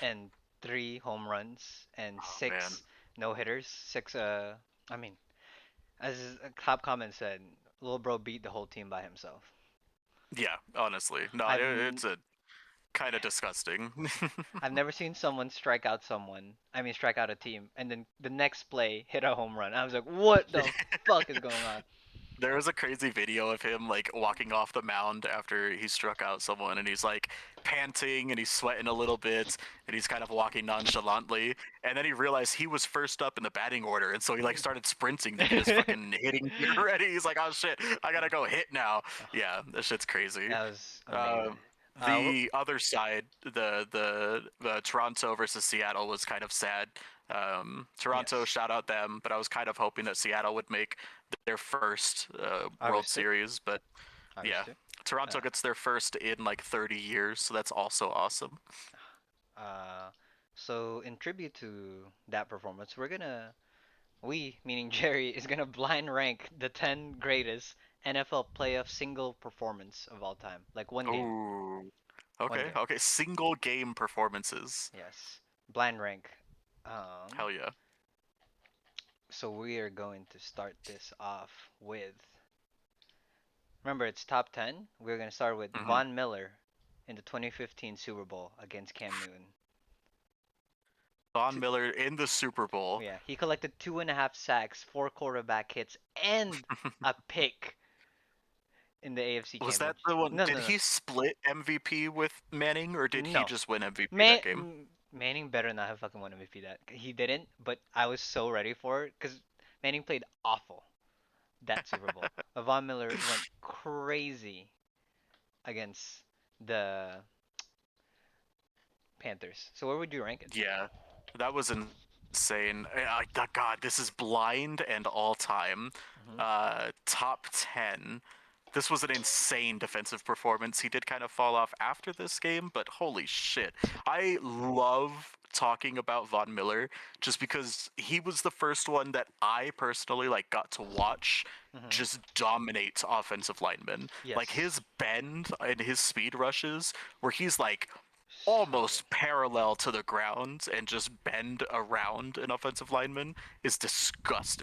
and 3 home runs and Oh man. six no hitters. Six. I mean, as a top comment said, little bro beat the whole team by himself. Yeah, honestly. No, I've it's a kind of disgusting. I've never seen someone strike out someone. I mean, strike out a team, and then the next play hit a home run. I was like, what the fuck is going on? There was a crazy video of him like walking off the mound after he struck out someone, and he's like panting and he's sweating a little bit, and he's kind of walking nonchalantly, and then he realized he was first up in the batting order, and so he like started sprinting to get his that fucking hitting gear ready. He's like, "Oh shit, I gotta go hit now." Yeah, that shit's crazy. was Uh, amazing. the other side, the Toronto versus Seattle was kind of sad. Toronto, Yes. shout out them, but I was kind of hoping that Seattle would make their first World Understood. Series. But yeah, Understood. Toronto Uh, gets their first in like 30 years, so that's also awesome. uh, so in tribute to that performance, we, meaning Jerry, is gonna blind rank the 10 greatest NFL playoff single performance of all time, like one game, Ooh. one Okay. game. Okay. Single game performances. Yes, blind rank. Um, Hell yeah. so we are going to start this off with. Remember, it's top 10. We're going to start with hmm Von Miller in the 2015 Super Bowl against Cam Newton. Von Miller in the Super Bowl. Yeah, he collected 2.5 sacks, 4 quarterback hits, and a pick in the AFC Was that Championship. the one? No, Did no, no, he split MVP with Manning, or did he no. just win MVP that game? Manning better not have fucking won MVP that. He didn't, but I was so ready for it because Manning played awful that Super Bowl. Von Miller went crazy against the Panthers. So where would you rank it? Yeah, that was insane. God, this is blind and all time. Hmm. Top 10. This was an insane defensive performance. He did kind of fall off after this game, but holy shit. I love talking about Von Miller just because he was the first one that I personally like got to watch Hmm. just dominate offensive linemen. Like Yes. his bend and his speed rushes where he's like So good. almost parallel to the ground and just bend around an offensive lineman is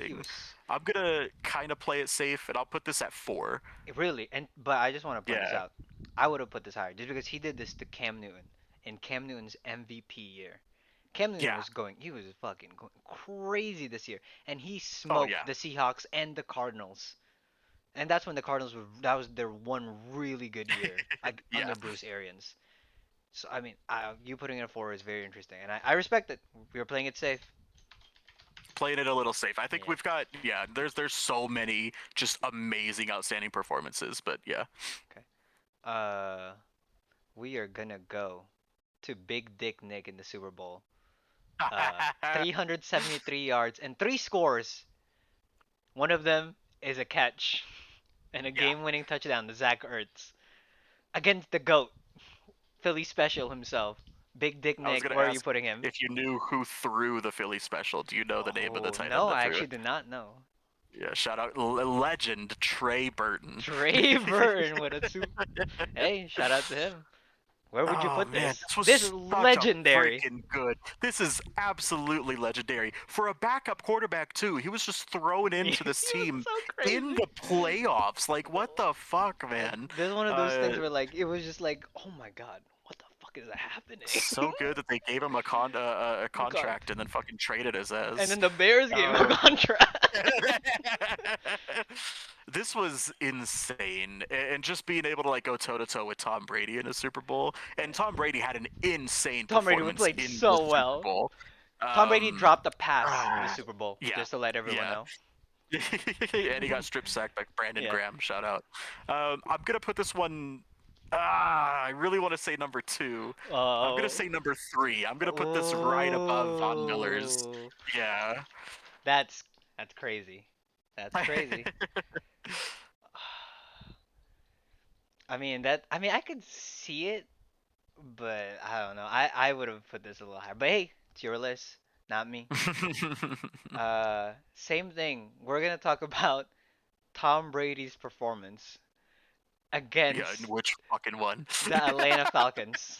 He disgusting. was I'm gonna kind of play it safe and I'll put this at 4. really, and but I just want to point this Yeah, out. I would have put this higher just because he did this to Cam Newton in Cam Newton's MVP year. Cam Newton yeah, was he was fucking going crazy this year, and he oh smoked yeah, the Seahawks and the Cardinals. And that's when the Cardinals that was their one really good year, like yeah. under Bruce Arians. So I mean, you putting it at 4 is very interesting, and I respect it. We were playing it safe. Playing it a little safe. I think Yeah. we've got There's so many just amazing, outstanding performances, but yeah. Okay. Uh, we are gonna go to Big Dick Nick in the Super Bowl. 373 yards and 3 scores. One of them is a catch and a Yeah, game-winning touchdown to Zach Ertz against the GOAT, Philly Special himself. Big Dick I was Nick, gonna where are you ask putting him? if you knew who threw the Philly special. Do you know the name of the Oh, tight end no, that I threw actually it? did not know. Yeah, shout out legend Trey Burton. Trey Burton with a two. Hey, shout out to him. Where would you Oh put man, this? this This is was such a legendary. freaking good. This is absolutely legendary. For a backup quarterback too. He was just thrown He into this was team so in crazy. the playoffs. Like what the fuck, man? This is one of those Uh things where like it was just like, oh my god, what the fuck is happening? so good that they gave him a The con- contract and then fucking traded his and ass. then the Bears gave him a Um contract. This was insane, and just being able to like go toe to toe with Tom Brady in a Super Bowl, and Tom Brady had an insane Tom Brady performance played in the so Super well. Bowl. Tom Brady Um, dropped a pass in the ah, Super Bowl, yeah, just to let everyone yeah, know. and he got strip sacked by Brandon Yeah. Graham. Shout out. I'm gonna put this one. I really want to say number 2. I'm gonna Oh. say number 3. I'm gonna put this right above Von Miller's. Oh. Yeah. That's that's crazy. That's crazy. I mean I could see it, but I don't know. I would have put this a little higher. But hey, it's your list, not me. Same thing. We're gonna talk about Tom Brady's performance Yeah, against which fucking one? the Atlanta Falcons.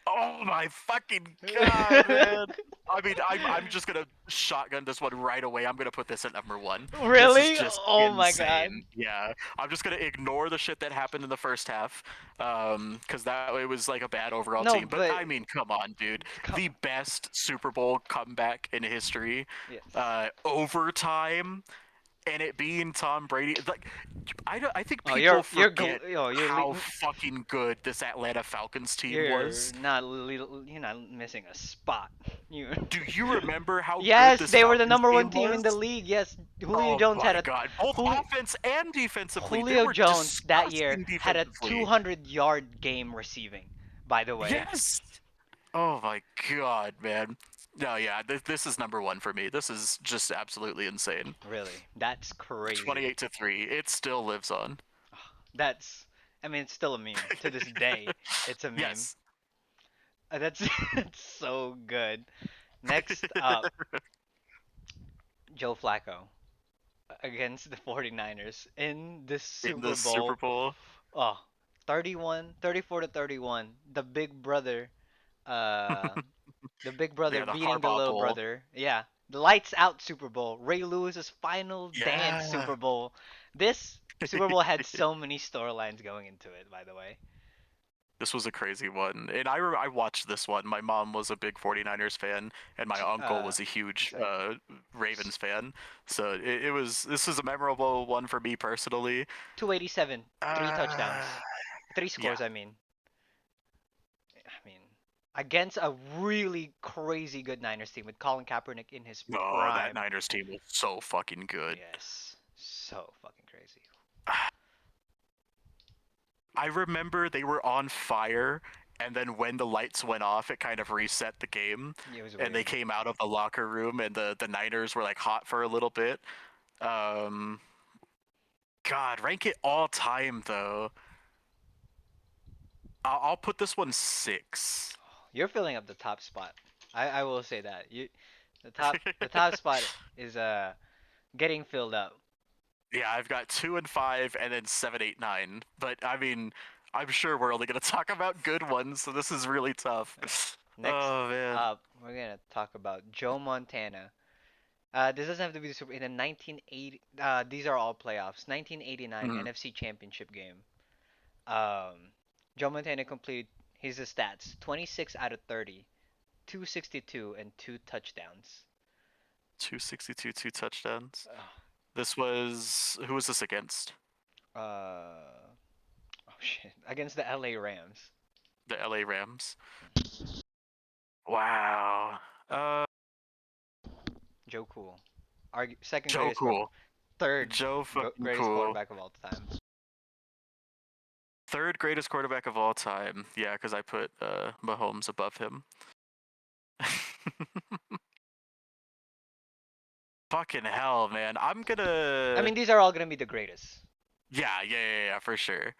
Oh my fucking god, man! I mean, I'm just gonna shotgun this one right away. I'm gonna put this at number 1. This is Really? just Oh my god. insane. Yeah, I'm just gonna ignore the shit that happened in the first half, because that it was like a bad overall No, team. But but I mean, come on, dude, come the on. best Super Bowl comeback in history, Yes. overtime, and it being Tom Brady. Like, I think Oh, people gl- forget oh, how fucking good this Atlanta Falcons team was. you're not missing a spot. You. Do you remember how good Yes, this they were the Falcons number one team team in the was? league. Yes, Julio Oh Jones had my a god. Both Julio, offense and defensively. They Julio were Jones that year disgusting had a defensively. 200-yard game receiving. By the way, Yes. Oh my god, man. No, yeah, this is number 1 for me. This is just absolutely insane. really, that's crazy. 28 to 3. It still lives on. That's, I mean, it's still a meme to this day. It's a meme. Yes. That's that's so good. Next up, Joe Flacco against the 49ers in this in Super the Super Bowl. Bowl. Oh, 31, 34 to 31. Uh, the big brother Yeah, the beating the Harbaugh little Bowl. brother. Yeah, the lights out Super Bowl. Ray Lewis's final dance Yeah. Super Bowl. This Super Bowl had so many storylines going into it, by the way. This was a crazy one. And I watched this one. My mom was a big 49ers fan, and my uncle was a huge Sorry. Ravens fan. So this was a memorable one for me personally. 287, three Uh, touchdowns, three yeah. scores. I mean, against a really crazy good Niners team with Colin Kaepernick in his Oh, that prime. Niners team was so fucking good. Yes, so fucking crazy. I remember they were on fire, and then when the lights went off, it kind of reset the game, It was and they weird. came out of the locker room, and the Niners were like hot for a little bit. Um, God, rank it all time though. I'll put this one 6. You're filling up the top spot. I will say that. The top spot is getting filled up. Yeah, I've got 2 and 5, and then 7, 8, 9. But I mean, I'm sure we're only gonna talk about good ones, so this is really tough. Next Oh man. up, we're gonna talk about Joe Montana. This doesn't have to be the Super. In the 1980, these are all playoffs. 1989 Mhm. NFC Championship game. Um, Joe Montana completed his stats: 26 out of 30, 262, and two touchdowns. 262, 2 touchdowns. Uh, This was who was this against? oh shit, against the LA Rams. The LA Rams. Wow. Joe Cool, second Joe greatest quarter, Cool. third Joe fucking greatest Cool. quarterback of all time. Third greatest quarterback of all time. Yeah, because I put Mahomes above him. Fucking hell, man. I'm I gonna. mean, these are all gonna be the greatest. Yeah, for sure.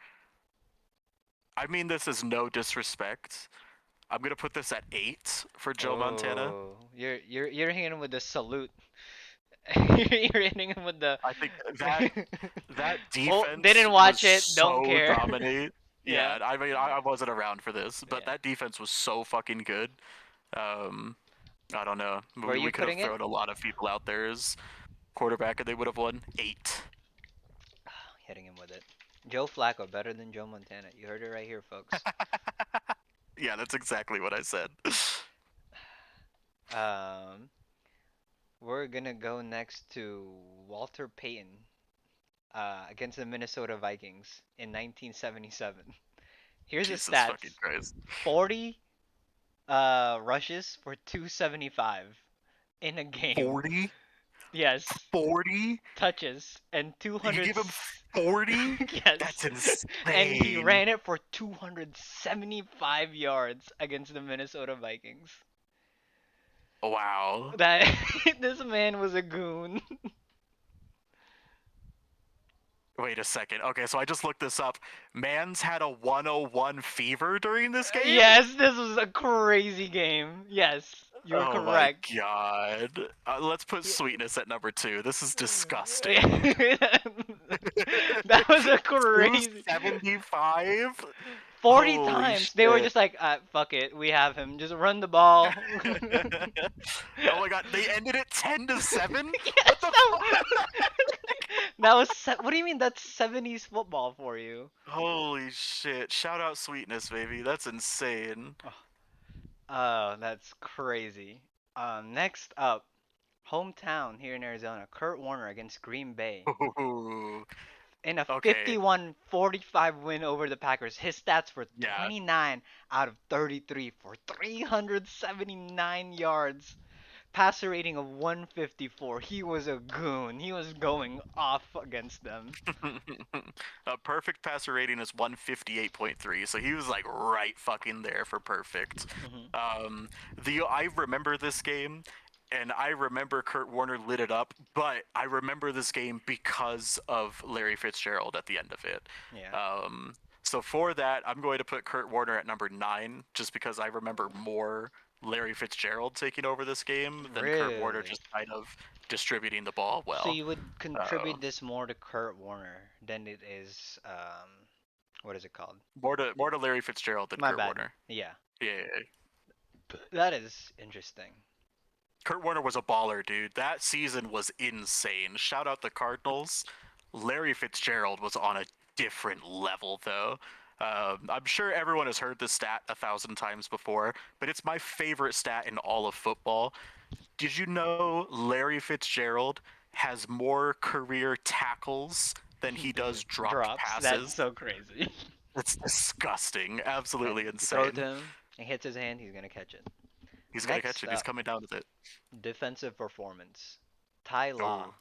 I mean, this is no disrespect. I'm gonna put this at 8 for Joe Montana. Oh, you're hitting him with the salute. You're hitting him with the. I think that that Oh, defense didn't was watch it. Don't so care. dominant. Yeah. Yeah, I mean, I wasn't around for this, but Yeah. that defense was so fucking good. Um, I don't know. Where are We you could have putting it? thrown a lot of people out there as quarterback, and they would have won 8. Hitting him with it. Joe Flacco better than Joe Montana. You heard it right here, folks. Yeah, that's exactly what I said. Um, we're gonna go next to Walter Payton against the Minnesota Vikings in 1977. Here's the Jesus stats: fucking Christ. 40 rushes for 275 in a game. 40? Yes, 40? touches and You 200. give him 40? That's Yes, and he insane. ran it for 275 yards against the Minnesota Vikings. Wow. That this man was a goon. Wait a second. Okay, so I just looked this up. Mans had a 101 fever during this game? Yes, this was a crazy game. Yes, you're Oh my correct. god. Let's put Yeah. sweetness at number 2. This is disgusting. That was a crazy 275? 40 Holy times. They were shit. just like, fuck it, we have him. Just run the ball. Oh my god, they ended it 10 to 7? Yes, What the fuck? that was. What do you mean that's 70s football for you? Holy shit. Shout out sweetness, baby. That's insane. Oh, that's crazy. Next up, hometown here in Arizona, Kurt Warner against Green Bay Ooh. in a Okay. 51-45 win over the Packers. His stats were Yeah. 29 out of 33 for 379 yards, passer rating of 154. He was a goon. He was going off against them. A perfect passer rating is 158.3, so he was like right fucking there for perfect. Hmm. Um, I remember this game, and I remember Kurt Warner lit it up, but I remember this game because of Larry Fitzgerald at the end of it. Yeah. Um, So for that, I'm going to put Kurt Warner at number 9, just because I remember more Larry Fitzgerald taking over this game than Kurt Warner Really? just kind of distributing the ball So well. you would Uh, contribute this more to Kurt Warner than it is what is it called? more to Larry Fitzgerald than My Kurt bad. Warner. Yeah. Yeah, yeah, yeah. That is interesting. Kurt Warner was a baller, dude. That season was insane. Shout out the Cardinals. Larry Fitzgerald was on a different level, though. I'm sure everyone has heard this stat 1,000 times before, but it's my favorite stat in all of football. Did you know Larry Fitzgerald has more career tackles than he Then does dropped drops. That's passes? so crazy. It's disgusting. And Absolutely you throw it to insane. him, and hits his hand, he's gonna catch it. He's going to catch Next it. He's up, coming down with it. defensive performance. Ty Law, Oh.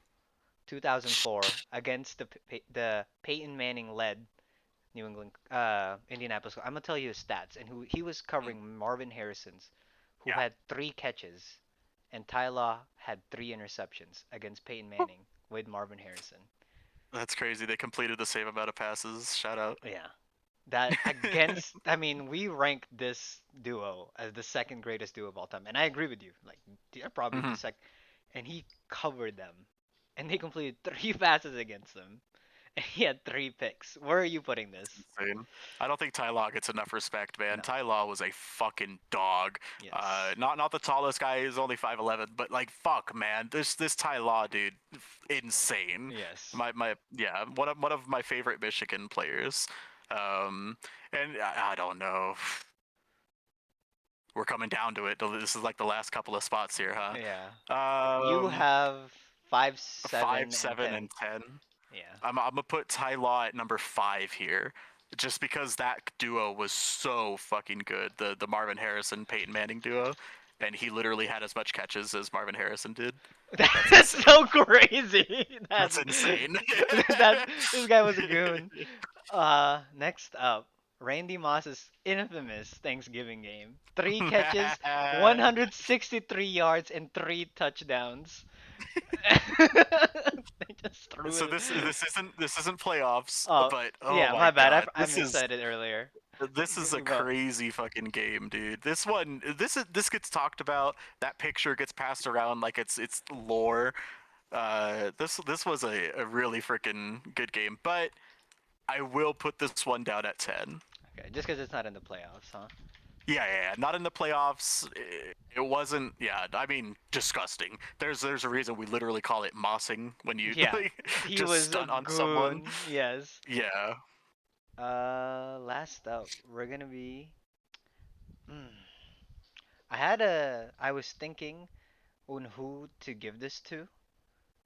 2004, against the Peyton Manning led New England Indianapolis. I'm gonna tell you his stats, and who he was Mm. covering Marvin Harrison's, who Yeah. had 3 catches, and Ty Law had 3 interceptions against Peyton Manning with Marvin Harrison. That's crazy. They completed the same amount of passes. Shout out. Yeah. That against, I mean, we ranked this duo as the second greatest duo of all time, and I agree with you. Like, they're probably the Mhm. second, and he covered them, and they completed 3 passes against them, and he had 3 picks. Where are you putting this? Insane. I don't think Ty Law gets enough respect, man. No. Ty Law was a fucking dog. Yes. Not the tallest guy. He's only 5'11", but like fuck, man. This Ty Law dude, insane. Yes. My yeah, one of my favorite Michigan players. Um, and I don't know. We're coming down to it. This is like the last couple of spots here, huh? Yeah. You Um, have five, five, 7, and seven, 10. and 10. Yeah. I'm gonna put Ty Law at number 5 here, just because that duo was so fucking good. The Marvin Harrison Peyton Manning duo, and he literally had as much catches as Marvin Harrison did. That's That's insane. so crazy. That's insane. That this guy was a goon. Next up, Randy Moss's infamous Thanksgiving game. 3 catches, 163 yards, and 3 touchdowns. They just threw So it. this isn't playoffs, Oh, but oh yeah, my my bad. god, I missaid it earlier. this is a But crazy fucking game, dude. This gets talked about. That picture gets passed around like it's lore. This was a really freaking good game, but I will put this one down at 10. okay, just because it's not in the playoffs, huh? Yeah, yeah, yeah. Not in the playoffs. It wasn't. Yeah, I mean, disgusting. There's a reason we literally call it mossing when you Yeah, like, he just was a stunt on someone. goon. Yes. Yeah. Last up, we're gonna be. Mm, I was thinking on who to give this to.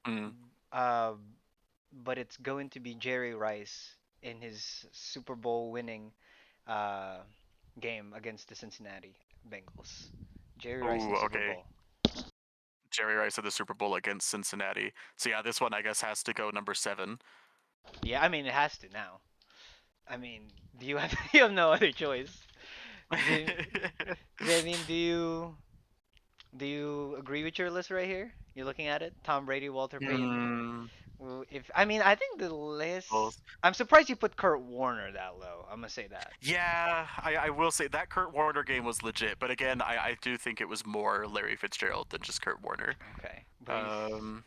Mm. Uh, but it's going to be Jerry Rice in his Super Bowl winning uh game against the Cincinnati Bengals. Jerry Rice in Oh, the Super okay. Bowl. Jerry Rice at the Super Bowl against Cincinnati. So yeah, this one I guess has to go number 7. Yeah, I mean it has to now. I mean, do you have you have no other choice? Do, I mean, do you agree with your list right here? You're looking at it. Tom Brady, Walter Payton. mm, Well, if I mean, I think the list. well, I'm surprised you put Kurt Warner that low. I'm gonna say that. yeah, I will say that Kurt Warner game was legit, but again, I do think it was more Larry Fitzgerald than just Kurt Warner. Okay, but he's Um,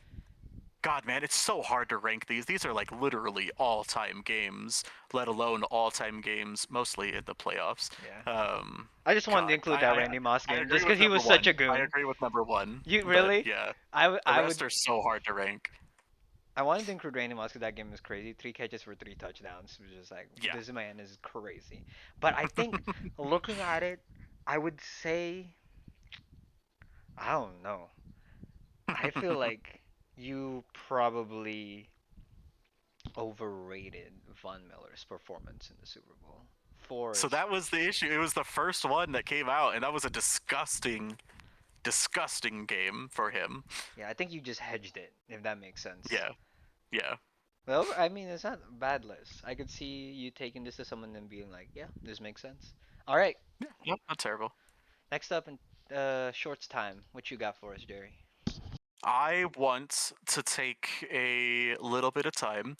God, man, it's so hard to rank these. These are like literally all-time games, let alone all-time games, mostly in the playoffs. yeah. Um, I just wanted to God, include that Randy Moss I game agree just because with he number was such a one. I goon. agree with number one, You but really? yeah, the I would. rest are so hard to rank. I wanted to include Randy Moss because that game was crazy. 3 catches for 3 touchdowns. It was just like Yeah. this man is crazy. But I think looking at it, I would say I don't know. I feel like you probably overrated Von Miller's performance in the Super Bowl. So Forrest. that was the issue. It was the first one that came out, and that was a disgusting, disgusting game for him. Yeah, I think you just hedged it, if that makes sense. Yeah, yeah, Well, I mean, it's not a bad list. I could see you taking this to someone and being like, yeah, this makes sense. All right, yeah. Yep, not terrible. next up in shorts time. What you got for us, Jerry? I want to take a little bit of time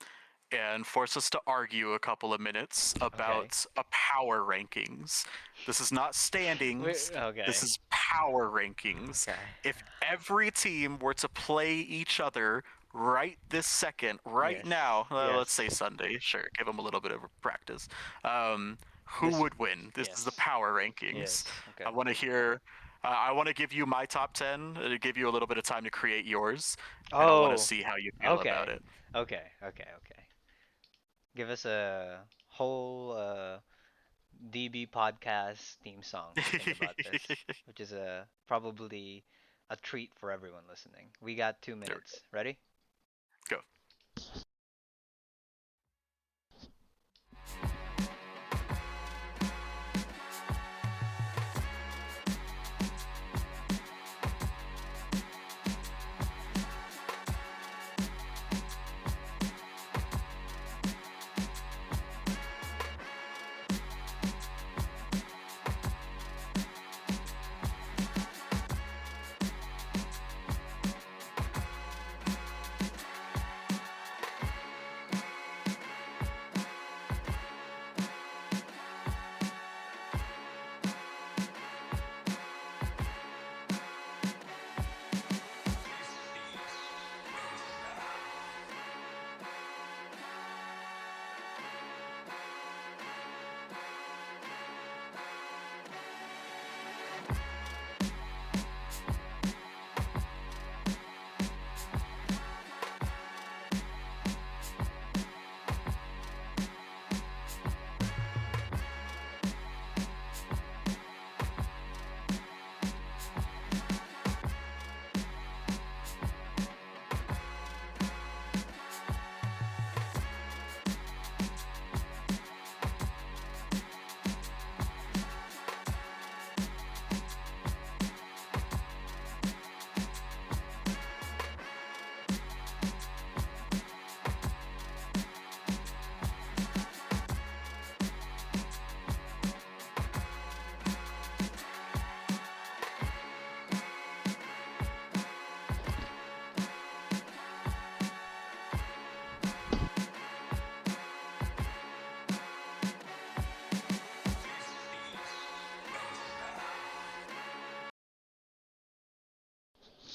and force us to argue a couple of minutes Okay. about a power rankings. This is not standings, this Okay. is power rankings. Okay. If every team were to play each other right this second, right Yes. now, let's say Yes. Sunday, sure, give them a little bit of practice. Who This. would win? This is the Yes. power rankings. Yes. Okay. I want to hear. I want to give you my top 10 to give you a little bit of time to create yours, and I want to Oh. see how you feel about Okay. it. Okay. Okay. Okay. Give us a whole DB podcast theme song to think about this, which is probably a treat for everyone listening. We got two There we minutes. Ready? go.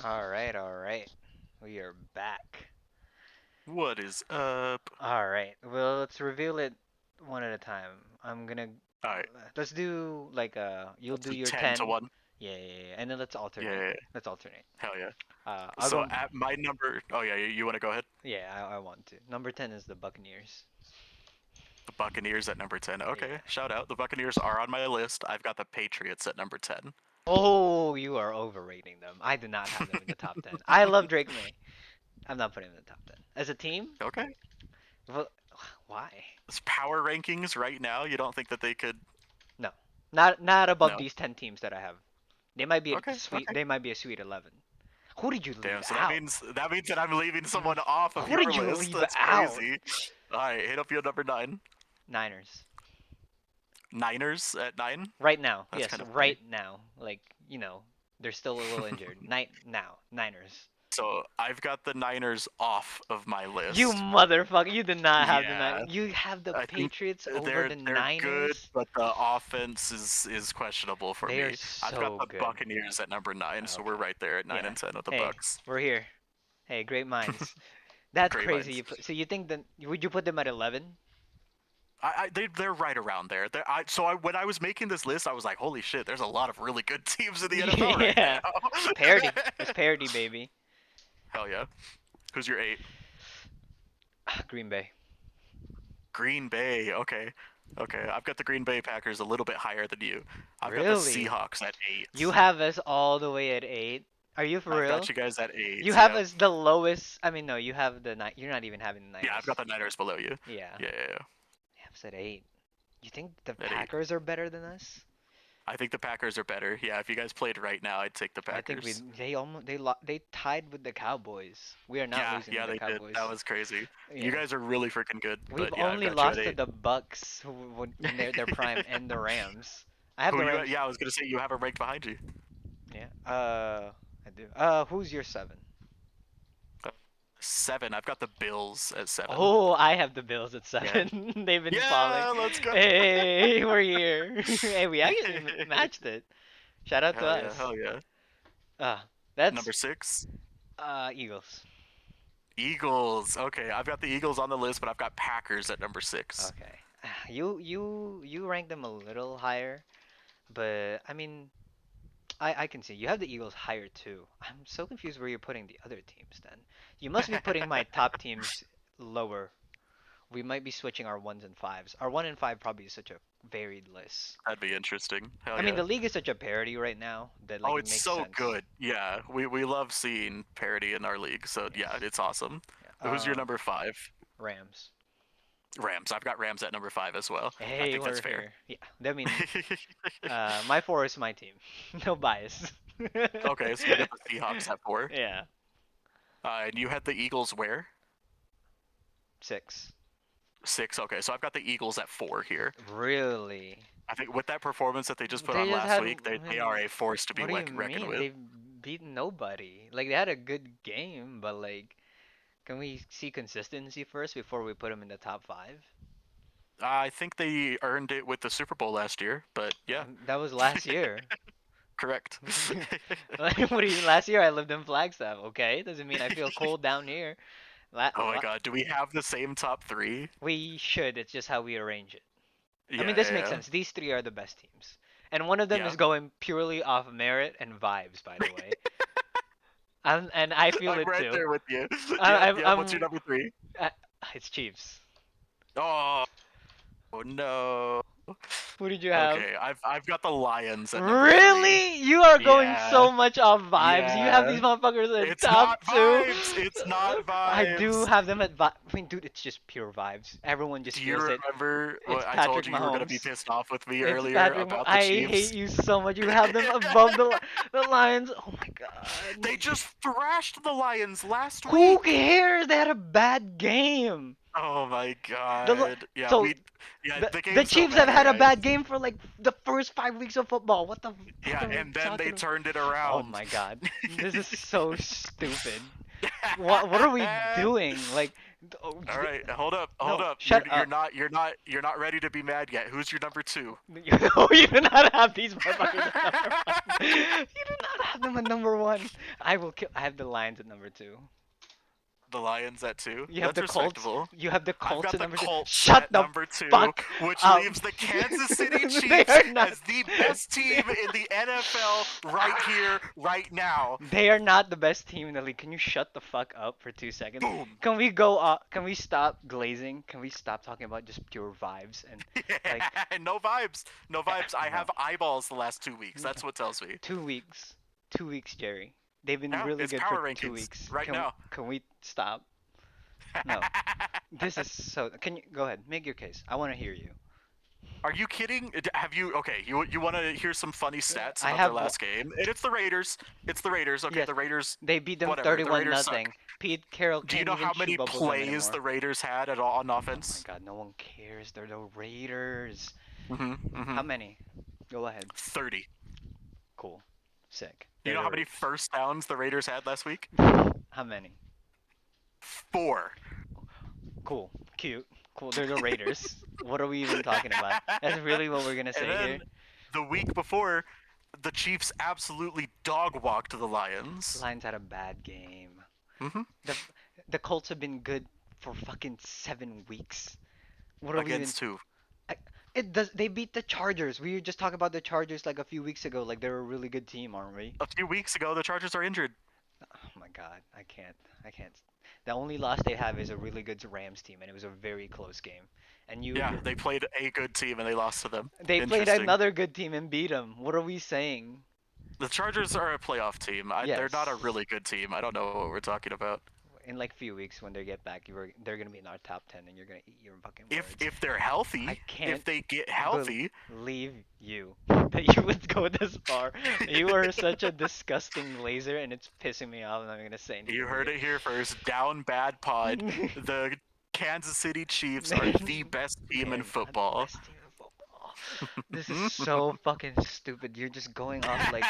All right. All right. We are back. What is up? All right. Well, let's reveal it one at a time. I'm gonna All right, let's do like you'll let's do do your 10 to 10. 1. Yeah, yeah, yeah. And then let's Yeah, alternate. yeah, yeah. Let's alternate. Hell yeah. I'll So go. at my number, oh yeah, you want to go ahead? Yeah, I want to. Number 10 is the Buccaneers. The Buccaneers at number 10. Okay, Yeah. shout out. The Buccaneers are on my list. I've got the Patriots at number 10. Oh, you are overrating them. I do not have them in the top 10. I love Drake May. I'm not putting them in the top 10. As a team? Okay. Well, why? It's power rankings right now. You don't think that they could? No. Not above No. these 10 teams that I have. They might be a Okay, sweet okay. they might be a sweet 11. Who did you leave Damn, so that out? means that means that I'm leaving someone off of Who your did you list. leave That's out? crazy. All right, hit up your number 9. Niners. Niners at 9. Right now. That's Yes, kind of funny. right now. Like, they're still a little injured. Night now. Niners. So I've got the Niners off of my You list. motherfucker, you did not have the Yeah, Niners. You have the I think Patriots over they're the they're good, Niners? but the offense is questionable for They are me. I've got so the good. Buccaneers at number 9, so we're Okay. right there at 9 Yeah. and 10 with the Hey, Bucks. we're here. Hey, great minds. That's Great crazy. minds. So you think that would you put them at 11? They're right around there. When I was making this list, I was like, holy shit, there's a lot of really good teams in the NFL right Yeah. now. Parody. It's parody, baby. Hell yeah. Who's your 8? Green Bay. Green Bay. Okay. Okay. I've got the Green Bay Packers a little bit higher than you. I've got the Really? Seahawks at 8. You have us all the way at 8? Are you for I've got real? you guys at You 8. have Yep. us the lowest. I mean, no, you have the night. You're not even having the Yeah, Niners. I've got the Niners below you. Yeah. Yeah, yeah, You have us at 8. You think the yeah. At 8. Packers are better than us? I think the Packers are better. Yeah, if you guys played right now, I'd take the I think Packers. they tied with the Cowboys. We are not Yeah, losing to yeah, the they did. Cowboys. That was crazy. You Yeah. guys are really freaking good, We've but yeah, I've only got you at lost to 8. the Bucks who would in their prime and the Rams. I have Who the you? Rams. Yeah, I was gonna say you have a ranked behind you. Yeah. I do. Who's your 7? 7. I've got the Bills at 7. Oh, I have the Bills at Yeah. 7. They've been falling. Yeah, let's go. Hey, we're here. Hey, we actually matched it. Shout out to Hell yeah, us. hell yeah. Ah, that's Number 6, Eagles. Eagles. Okay, I've got the Eagles on the list, but I've got Packers at number 6. Okay. You rank them a little higher, but I mean, I can see you have the Eagles higher too. I'm so confused where you're putting the other teams then. You must be putting my top teams lower. We might be switching our ones and fives. Our 1 and 5 probably is such a varied list. That'd be interesting. I Hell mean, yeah. the league is such a parody right now that like Oh, it it's makes so sense. good. Yeah, we love seeing parody in our league. So yeah, Yes. it's awesome. Yeah. Who's your number 5? Rams. Rams. I've got Rams at number 5 as well. I Hey, think that's we're fair. here. Yeah. I mean, my 4 is my team. No bias. Okay, so we got the Seahawks at 4. Yeah. And you had the Eagles where? 6. 6. Okay, so I've got the Eagles at 4 here. Really? I think with that performance that they just put They on just last had. week, I they are mean, a force to be what do you reckoned mean? with. They've beaten nobody. Like they had a good game, but like, can we see consistency first before we put them in the top 5? I think they earned it with the Super Bowl last year, but yeah, That was last year. correct. Like, what do you mean? Last year I lived in Flagstaff. Okay, doesn't mean I feel cold down here. Oh my god, do we have the same top 3? We should. It's just how we arrange it. I mean, Yeah, this yeah, makes yeah. sense. These three are the best teams, and one of them Yeah. is going purely off merit and vibes. By the way, and I feel I'm it right too. there with you. I, Yep, I'm, yep. What's your I'm number 3? uh, it's Chiefs. Oh, no. Who did you have? Okay, I've got the Lions at number 3. Really? You are going Yeah, so much off vibes. You have yeah. these motherfuckers at It's top not two. vibes. It's not I do vibes. have them at I mean, dude, it's just pure vibes. Everyone just Do you feels it. remember It's what I told Patrick you were gonna be Mahomes. pissed off with me It's earlier Patrick. about the I hate Chiefs? you so much. You have them above the Lions. Oh my They god. just thrashed the Lions last Who week. cares? They had a bad game. Oh my The Li- god. Yeah, so the the games don't Chiefs have matter, had a guys. bad game for like the first 5 weeks of football. What the fuck Yeah, are we and then they talking about? turned it Oh around. my god. This is so stupid. What are we doing? Like, oh, All right, hold up, hold no, up. shut up. You're not ready to be mad yet. Who's your number 2? You do not have these motherfuckers at number one. You do not have them at number one. I will kill. I have the Lions at number 2. The Lions at 2. You have That's the Colts. respectable. You have the I've Colts got at the number 2. Colts Shut at the number 2, fuck which up. leaves the Kansas City They Chiefs are not. as the best team in the NFL right here, right now. They are not the best team in the league. Can you shut the fuck up for 2 seconds? Boom. Can we go? Can we stop glazing? Can we stop talking about just pure vibes and like No vibes. No vibes. I no have eyeballs the last 2 weeks. That's what tells me. 2 weeks, 2 weeks, Jerry. They've been No, really it's good for power two rankings weeks. right now. Can we stop? No, this is so. Can you go ahead? Make your case. I want to hear you. Are you kidding? Have you okay? You want to hear some funny stats I about their have. last game? And it's the Raiders. It's the Raiders. Okay, Yes, the Raiders. they beat them Whatever. The 31 Raiders suck. nothing. Pete Carroll Do you can't know even how chew many bubblegum plays anymore. the Raiders had at all on Oh my offense? God, no one cares. They're the Raiders. Mhm. Mhm. How many? Go ahead. 30. Cool. Sick. Do you They're know the how many first downs the Raiders had last week? How many? 4. Cool. Cute. Cool. They're the Raiders. What are we even talking about? That's really what we're gonna And say here. then the week before, the Chiefs absolutely dog walked the Lions. Lions had a bad game. Mhm. The the Colts have been good for fucking 7 weeks. What are we even? Against who? I, it does. They beat the Chargers. We were just talking about the Chargers like a few weeks ago. Like they're a really good team, aren't we? A few weeks ago, the Chargers are injured. Oh my God, I can't. I can't. The only loss they have is a really good Rams team, and it was a very close game. And Yeah, they played a good team and they lost to them. they played Interesting. another good team and beat them. What are we saying? The Chargers are a playoff team. They're not a Yes. really good team. I don't know what we're talking about. In like few weeks when they get back, they're gonna be in our top 10, and you're gonna eat your fucking If words. they're I healthy, can't if they get healthy, believe you that you would go this far. You are such a disgusting laser, and it's pissing me off. And I'm gonna say anything you to heard you. it here first. Down bad pod. The Kansas City Chiefs are the best They team are in not the football. best team in football. This is so fucking stupid. You're just going off like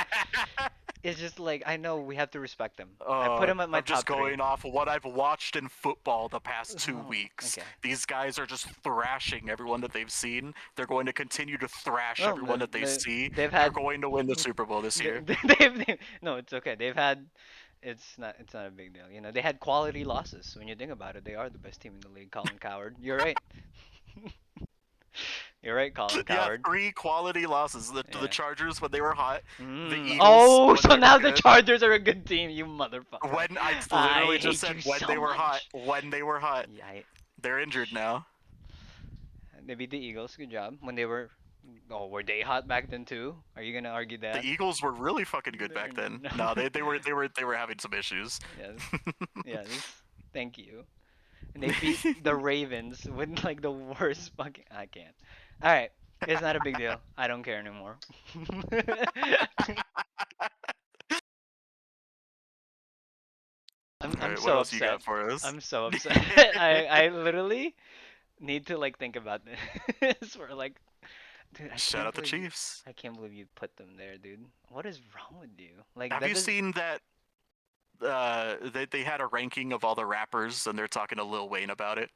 it's just like I know we have to respect them. I put them at my I'm just top three. going off of what I've watched in football the past two Oh, weeks. okay. These guys are just thrashing everyone that they've seen. They're going to continue to thrash Well, everyone that they see. they've They're had going to win the Super Bowl this year. no, it's okay. They've had it's not a big deal. You know, they had quality losses. When you think about it, they are the best team in the league. Colin Coward, you're right. You're right, Colin Yeah, Coward. three quality losses to the Yeah. Chargers when they were hot, the Eagles Oh, when so they're now the good. Chargers are a good team, you motherfucker. When I I literally just hate said you when so they were hot, much. when they were hot. Yeah, They're injured now. they beat the Eagles. Good job. When they were, oh, were they hot back then too? Are you gonna argue The that? Eagles were really fucking good They're back then. no. No, they were having some issues. Yes, yes. Thank you. And they beat the Ravens with like the worst fucking. I can't. All right, it's not a big deal. I don't care anymore. All I'm right, what so else you upset. got for us? I'm so upset. I literally need to like think about this for like, dude, Shout out the Chiefs. I can't believe you put them there, dude. What is wrong with you? Like Have that you does. seen that they had a ranking of all the rappers and they're talking to Lil Wayne about it,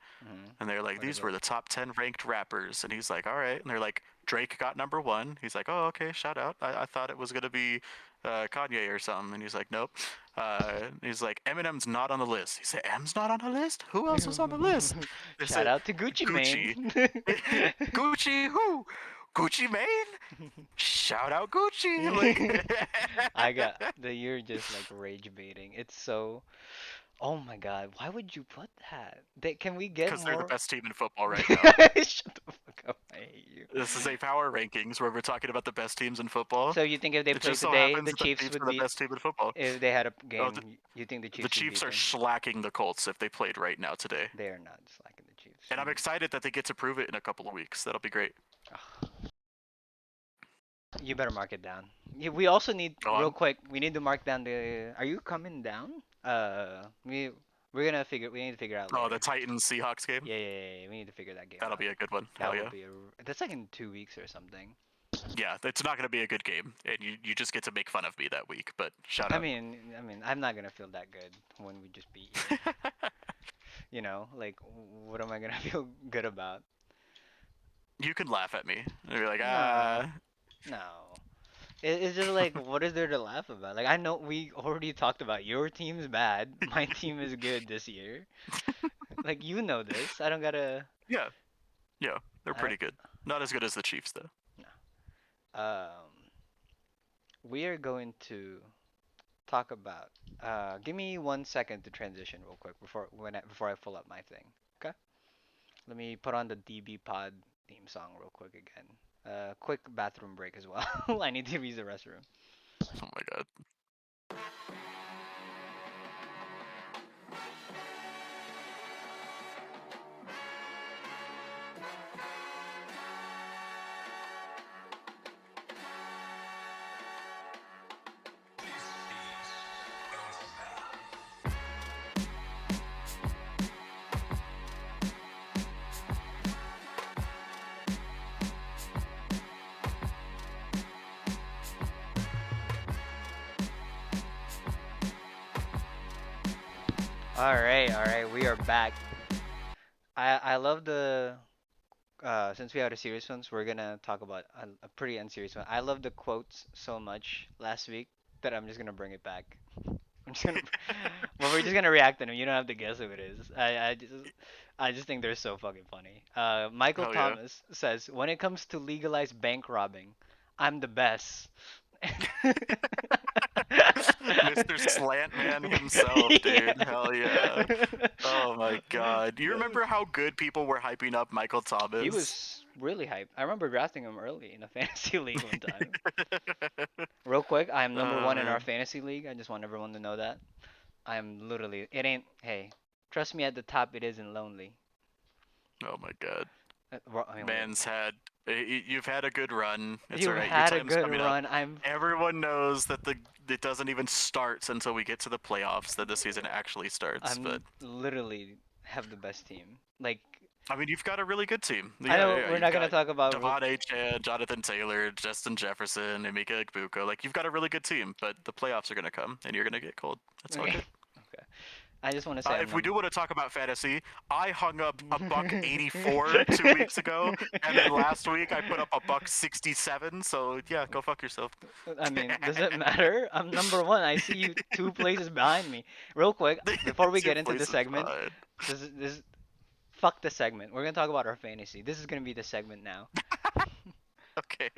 and they're like, What is these it? were the top 10 ranked rappers, and he's like, all right, and they're like, Drake got number one. He's like, oh, okay, shout out. I thought it was gonna be Kanye or something, and he's like, nope. He's like, Eminem's not on the list. He said, M's not on the list. Who else was on the list? They Shout said out to Gucci Mane. Gucci. Gucci who? Gucci Mane? Shout out Gucci. Like I got the you're just like rage baiting. It's so. Oh my God, why would you put that? Can we get because they're the more? best team in football right now. Shut the fuck up. I hate you. This is a power rankings where we're talking about the best teams in football. So you think if they It played just so today, happens the that the Chiefs Chiefs would are the beat? best team in football. If they had a Oh, game, you think the the Chiefs would Chiefs beat are them? slacking the Colts if they played right now today. They are not slacking the Chiefs. And I'm excited that they get to prove it in a couple of weeks. That'll be great. You better mark it down. We also need Oh, real quick. We need to mark down the. Are you coming down? We're gonna figure. We need to figure out the later. Titans Seahawks game. Yeah. We need to figure that game That'll out. be a good one. That Hell will yeah. be a. That's like in 2 weeks or something. Yeah, it's not gonna be a good game, and you just get to make fun of me that week. But shout out. I'm not gonna feel that good when we just beat you. You know, like what am I gonna feel good about? You can laugh at me. You're like, No, no. It's just like, what is there to laugh about? Like, I know we already talked about your team's bad, my team is good this year. Like, you know this. I don't gotta. yeah, yeah, they're I don't. pretty good. Not as good as the Chiefs though. No. We are going to talk about. Give me 1 second to transition real quick before I pull up my thing. Okay. Let me put on the DB Pod theme song real quick again. Quick bathroom break as well. I need to use the restroom. Oh my god. All right, we are back. I love the since we had a serious ones, we're gonna talk about a pretty unserious one. I love the quotes so much last week that I'm just gonna bring it back. I'm just gonna, well, we're just gonna react to them. You don't have to guess who it is. I just think they're so fucking funny. Michael Hell yeah. Thomas says, "When it comes to legalized bank robbing, I'm the best." Mr. Slantman himself, dude. Yeah. Hell yeah. Oh my god. Do you remember how good people were hyping up Michael He Thomas? was really hyped. I remember drafting him early in a fantasy league one time. Real quick, I am number Oh one in our man. fantasy league. I just want everyone to know that. I am literally. It ain't. Hey, trust me. At the top, it isn't lonely. Oh my god. I mean, wait. Man's had you've had a good run. It's You alright. Your had a time's good coming up. run. I'm. Everyone knows that the it doesn't even start until we get to the playoffs that the season actually starts, but I'm literally have the best team. Like I mean, you've got a really good team. I Yeah, know yeah, yeah. we're You've not gonna got talk about Devon A. Chan, Jonathan Taylor, Justin Jefferson, Emeka Egbuka. Like, you've got a really good team, but the playoffs are gonna come, and you're gonna get cold. That's all okay. good. I just want to say I'm If we number. do want to talk about fantasy, I hung up a buck 84 2 weeks ago, and then last week I put up a buck 67. So yeah, go fuck yourself. I mean, does it matter? I'm number one. I see you two places behind me. Real quick, before we Two get into the places segment, behind. this fuck the segment. We're gonna talk about our fantasy. This is gonna be the segment now. Okay.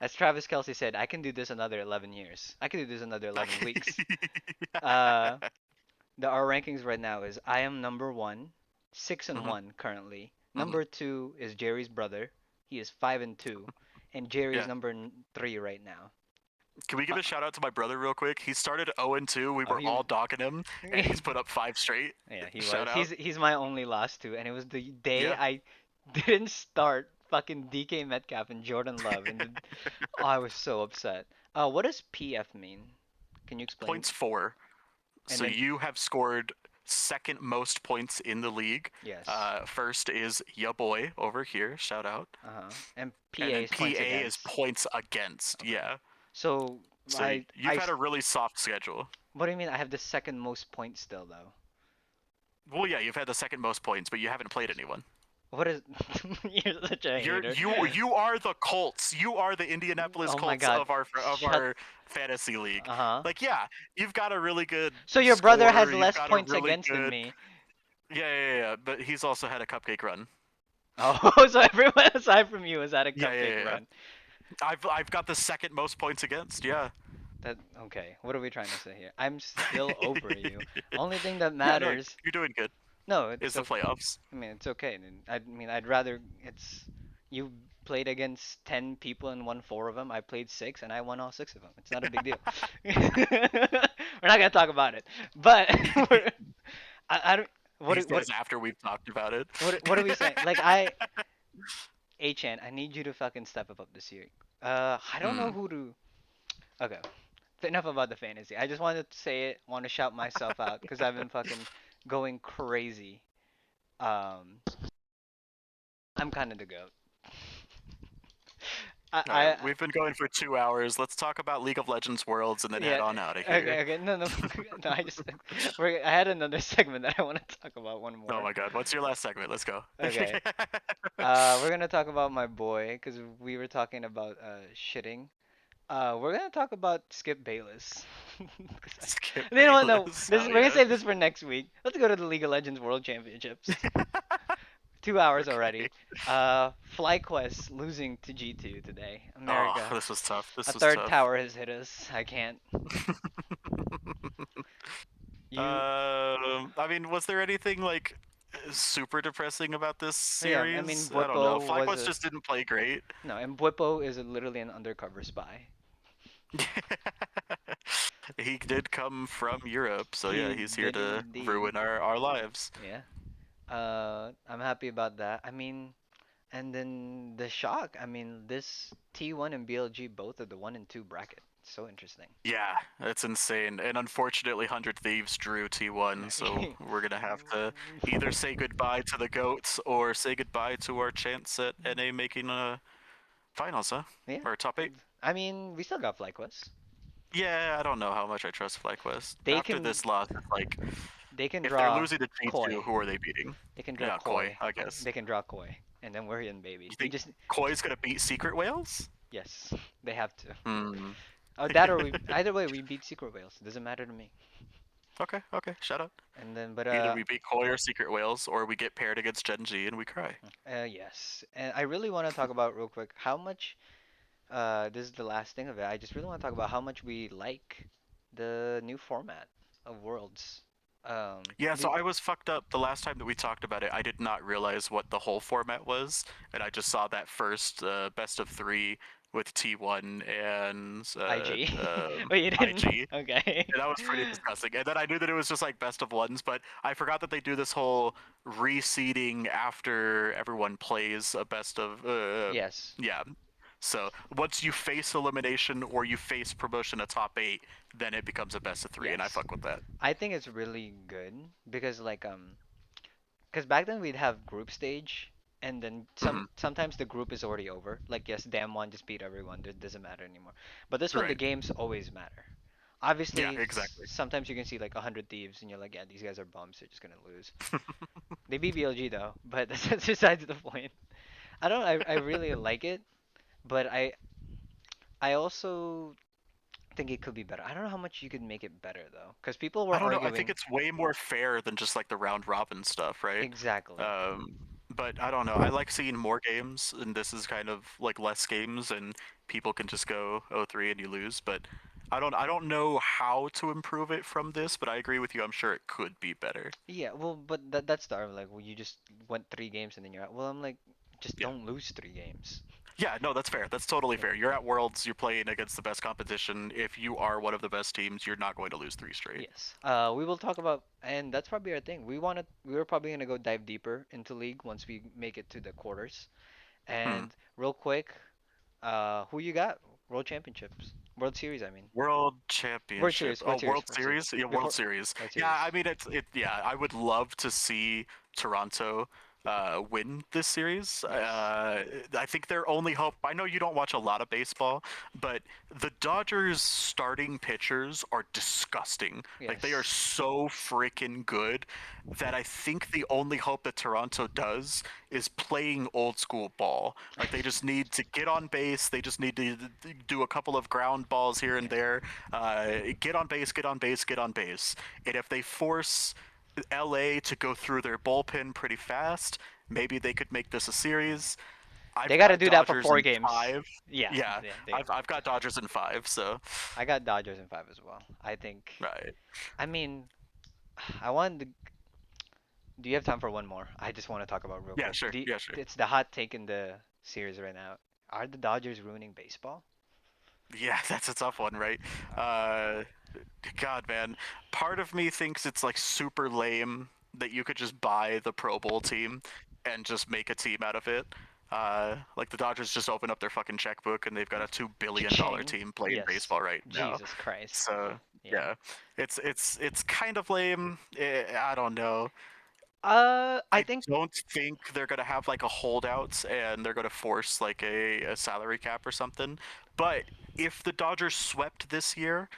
As Travis Kelsey said, I can do this another 11 years. I can do this another 11 Okay. weeks. Uh, our rankings right now is I am number one, six and Mhm, one currently. mhm. Number two is Jerry's brother. He is 5-2, and Jerry's Yeah. number three right now. Can we give Uh, a shout out to my brother real quick? He started 0-2. We oh, were all dogging him, and he's put up five straight. yeah, he Shout was. out. He's my only loss too, and it was the day Yeah. I didn't start fucking DK Metcalf and Jordan Love, and oh, I was so upset. What does PF mean? Can you explain? Points four. And So then you have scored second most points in the league. yes, First is ya boy over here. Shout out. and And PA then is points PA is against. points against. Okay, Yeah. so So you've had a really soft schedule. what do you mean? I have the second most points still though. Well, yeah, you've had the second most points, but you haven't played anyone. What is? You're such a You're hater. you are the Colts. You are the Indianapolis Oh my Colts God, of shut. our fantasy league. Uh-huh. Like, yeah, you've got a really good So your brother score. has You've less got a points really against than good me. yeah. But he's also had a cupcake run. Oh, so everyone aside from you is at a cupcake Yeah. run. I've got the second most points against. Yeah. That okay? What are we trying to say here? I'm still over you. Only thing that Yeah, no, matters. you're doing good. No, Is it's the okay. playoffs. I mean, it's okay. I mean, I'd rather it's you played against 10 people and won four of them. I played six and I won all six of them. It's not a big deal. We're not gonna talk about it. But I don't. He says after we've talked about it. What are we saying? Like Chan, I need you to fucking step up this year. I don't know Hmm. who to. Okay, enough about the fantasy. I just wanted to say it. Want to shout myself out because I've been fucking going crazy. Um, I'm kind of the goat. I, All right, I we've been going for 2 hours. Let's talk about League of Legends Worlds and then head yeah. on out of here. Okay. No. No. I had another segment that I want to talk about. One Oh more. my God, what's your last segment? Let's go. Okay. We're gonna talk about my boy because we were talking about shitting. We're gonna talk about Skip Bayless. 'Cause Skip you know what? No, Bayless. this Hell we're gonna yeah. save this for next week. Let's go to the League of Legends World Championships. 2 hours Okay. already. FlyQuest losing to G2 today. Oh, America. this was tough. A This was third tough. tower has hit us. I can't. You. I mean, was there anything like super depressing about this Yeah. I mean, series? I don't know. Bwipo was FlyQuest a just didn't play great. no, and Bwipo is literally an undercover spy. He did come from Europe, so yeah, He he's here did to indeed. ruin our lives. Yeah. I'm happy about that. I mean, and then the shock. I mean, this T1 and BLG both are the one and two bracket. So interesting. Yeah, it's insane. And unfortunately, 100 Thieves drew T1, so we're gonna have to either say goodbye to the GOATs or say goodbye to our chance at NA making finals, huh? Yeah. Or top 8. I mean, we still got FlyQuest. Yeah, I don't know how much I trust FlyQuest. They After can this loss, it's like, they can if they're draw losing to G2, Koi. who are they beating? They can draw Yeah, Koi, Koi. I guess. They can draw Koi, and then we're in, baby. You We think just Koi's gonna beat Secret Whales? yes, they have to. Hmm. Oh, that or we either way we beat Secret Whales. Doesn't matter to me. Okay, shut up. And then, Either we beat Koi or Secret Whales, or we get paired against Gen G and we cry. yes. And I really want to talk about real quick how much. This is the last thing of it. I just really want to talk about how much we like the new format of Worlds. Yeah, so Did I was fucked up the last time that we talked about it. I did not realize what the whole format was, and I just saw that first best of three with T1 and IG? Oh, you didn't? IG. Okay. And that was pretty disgusting. And then I knew that it was just like best of ones, but I forgot that they do this whole reseeding after everyone plays a best of. Yes. Yeah. So once you face elimination or you face promotion to top 8, then it becomes a best of 3, and I Yes. fuck with that. I think it's really good because like because back then we'd have group stage, and then Hmm. sometimes the group is already over. Like yes, Dam one just beat everyone. It doesn't matter anymore. But this one, the Right. games always matter. Yeah, Obviously, exactly. sometimes you can see like 100 thieves, and you're like, yeah, these guys are bums. They're just gonna lose. They beat BLG though, but that's besides the point. I don't. I really like it, but I also think it could be better. I don't know how much you could make it better though, because people I were don't know. I think arguing. it's way more fair than just like the round robin stuff, right? Exactly. Um, but I don't know. I like seeing more games, and this is kind of like less games, and people can just go 0-3 and you lose. But I don't know how to improve it from this, but I agree with you. I'm sure it could be better. Yeah, well, but that's the argument. Like, well, you just went 3 games and then you're out. Well, I'm like, just Yeah. don't lose 3 games. Yeah, no, that's fair. That's totally Like, fair. You're at Worlds, you're playing against the best competition. If you are one of the best teams, you're not going to lose three straight. yes. We will talk about, and that's probably our thing. We were probably gonna go dive deeper into League once we make it to the quarters. Hmm. And real quick, who you got? World Championships, World Series, I mean. World Championship. Oh, World Series, World World Series. Series? Yeah, World Before Series. World Yeah, Series. I mean yeah, I would love to see Toronto win this series. Yes. I think their only hope, I know you don't watch a lot of baseball, but the Dodgers starting pitchers are disgusting. Like they are Yes. so freaking good that I think the only hope that Toronto does is playing old school ball. Like they just need to get on base. They just need to do a couple of ground balls here and Yeah. there. Get on base, get on base, get on base. And if they force LA to go through their bullpen pretty fast, maybe they could make this a series. They I've got to got do that for Dodgers four in games. five. Yeah, Yeah, they I've got Dodgers in five. So I got Dodgers in 5 as well. I think. right. I mean, I wanted to. Do you have time for one more? I just want to talk about real Yeah, quick. sure. Yeah, sure. It's the hot take in the series right now. Are the Dodgers ruining baseball? Yeah, that's a tough one, right? Uh, God, man, part of me thinks it's like super lame that you could just buy the Pro Bowl team and just make a team out of it. Like the Dodgers just open up their fucking checkbook and they've got a $2 billion Cha-ching. team playing Yes. baseball right now. Jesus Christ. So Yeah. yeah, it's kind of lame. I don't know. I I think don't think they're gonna have like a holdout and they're gonna force like a salary cap or something. But if the Dodgers swept this year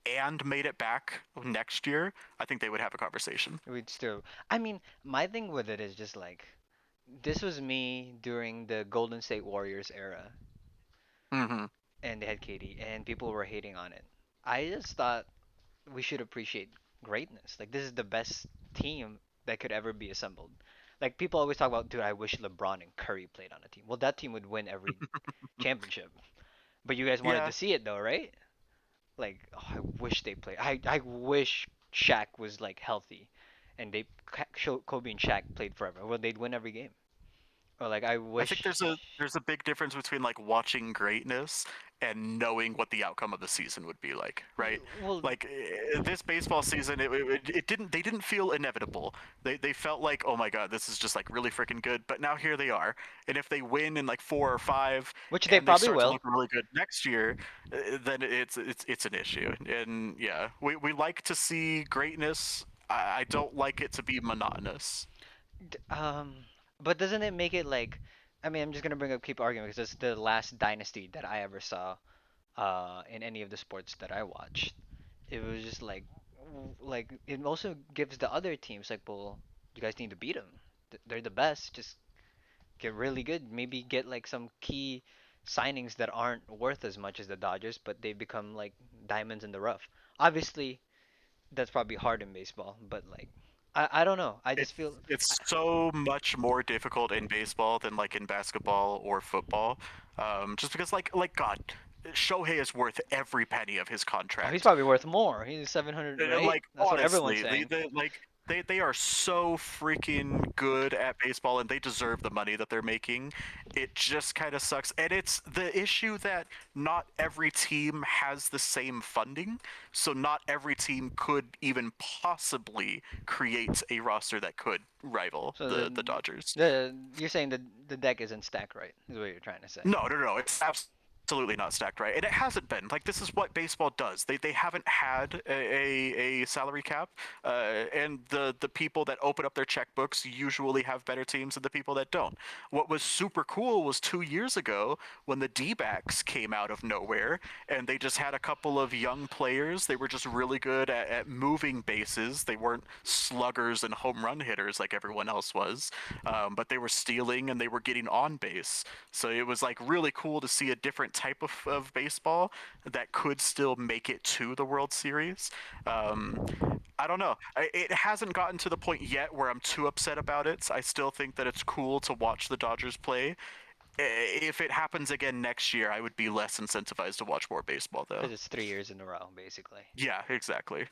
and made it back next year, I think they would have a conversation. we'd still. I mean, my thing with it is just like this was me during the Golden State Warriors era, Hmm. and they had KD, and people were hating on it. I just thought we should appreciate greatness. Like this is the best team that could ever be assembled. Like people always talk about, dude, I wish LeBron and Curry played on a team. Well, that team would win every championship. But you guys wanted Yeah, to see it though, right? Like, oh, I wish they played. I wish Shaq was like healthy, and they Kobe and Shaq played forever. Well, they'd win every game. Or like, I I think wish. there's a big difference between like watching greatness and knowing what the outcome of the season would be like, right? Well, Like this baseball season, it didn't they didn't feel inevitable. They felt like, oh my god, this is just like really freaking good. But now here they are, and if they win in like 4 or 5, which they and they probably start to will. look really good next year, then it's an issue. And yeah, we like to see greatness. I don't like it to be monotonous. D- Um, but doesn't it make it like? I mean, I'm just gonna bring up keep arguing because it's the last dynasty that I ever saw. In any of the sports that I watched, it was just like, like it also gives the other teams like, well, you guys need to beat them. They're the best. Just get really good. Maybe get like some key signings that aren't worth as much as the Dodgers, but they become like diamonds in the rough. Obviously, that's probably hard in baseball, but like, I don't know. I just It's feel I, it's so much more difficult in baseball than like in basketball or football. Just because like God, Shohei is worth every penny of his oh, he's contract. probably worth more. He's 700, right? Like That's what everyone's honestly, saying. they are so freaking good at baseball and they deserve the money that they're making. It just kind of sucks. And it's the issue that not every team has the same funding, so not every team could even possibly create a roster that could rival So the Dodgers. the you're saying the deck isn't stacked right, is what you're trying to say. No, no, no. It's absolutely absolutely not stacked right, and it hasn't been. Like this is what baseball does. They haven't had a salary cap, and the people that open up their checkbooks usually have better teams than the people that don't. What was super cool was 2 years ago when the D-backs came out of nowhere and they just had a couple of young players. They were just really good at moving bases. They weren't sluggers and home run hitters like everyone else was, but they were stealing and they were getting on base. So it was like really cool to see a different type of baseball that could still make it to the World Series. Um, I don't know. It hasn't gotten to the point yet where I'm too upset about it. I still think that it's cool to watch the Dodgers play. If it happens again next year, I would be less incentivized to watch more baseball, though. Because it's 3 years in a row, basically. Yeah, exactly.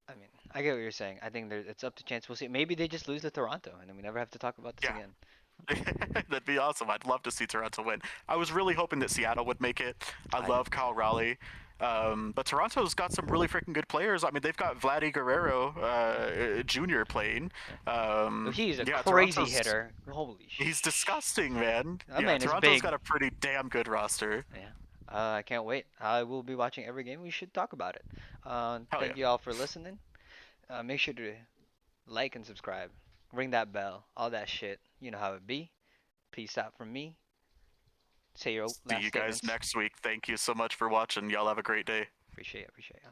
I mean, I get what you're saying. I think it's up to chance. We'll see. Maybe they just lose to Toronto, and then we never have to talk about this Yeah, again. that'd be awesome. I'd love to see Toronto win. I was really hoping that Seattle would make it. I I love Kyle Raleigh. But Toronto's got some really freaking good players. I mean, they've got Vladdy Guerrero Jr. playing. Yeah. He's a Yeah, crazy Toronto's hitter. Holy he's sh! disgusting, man. That Yeah, man is Toronto's big. got a pretty damn good roster. Yeah. I can't wait. I will be watching every game. We should talk about it. Hell yeah. Thank you all for listening. Make sure to like and subscribe. Ring that bell. All that shit. You know how it be. Peace out from me. Say your See last you guys statements. next week. Thank you so much for watching. Y'all have a great day. Appreciate it. Appreciate it.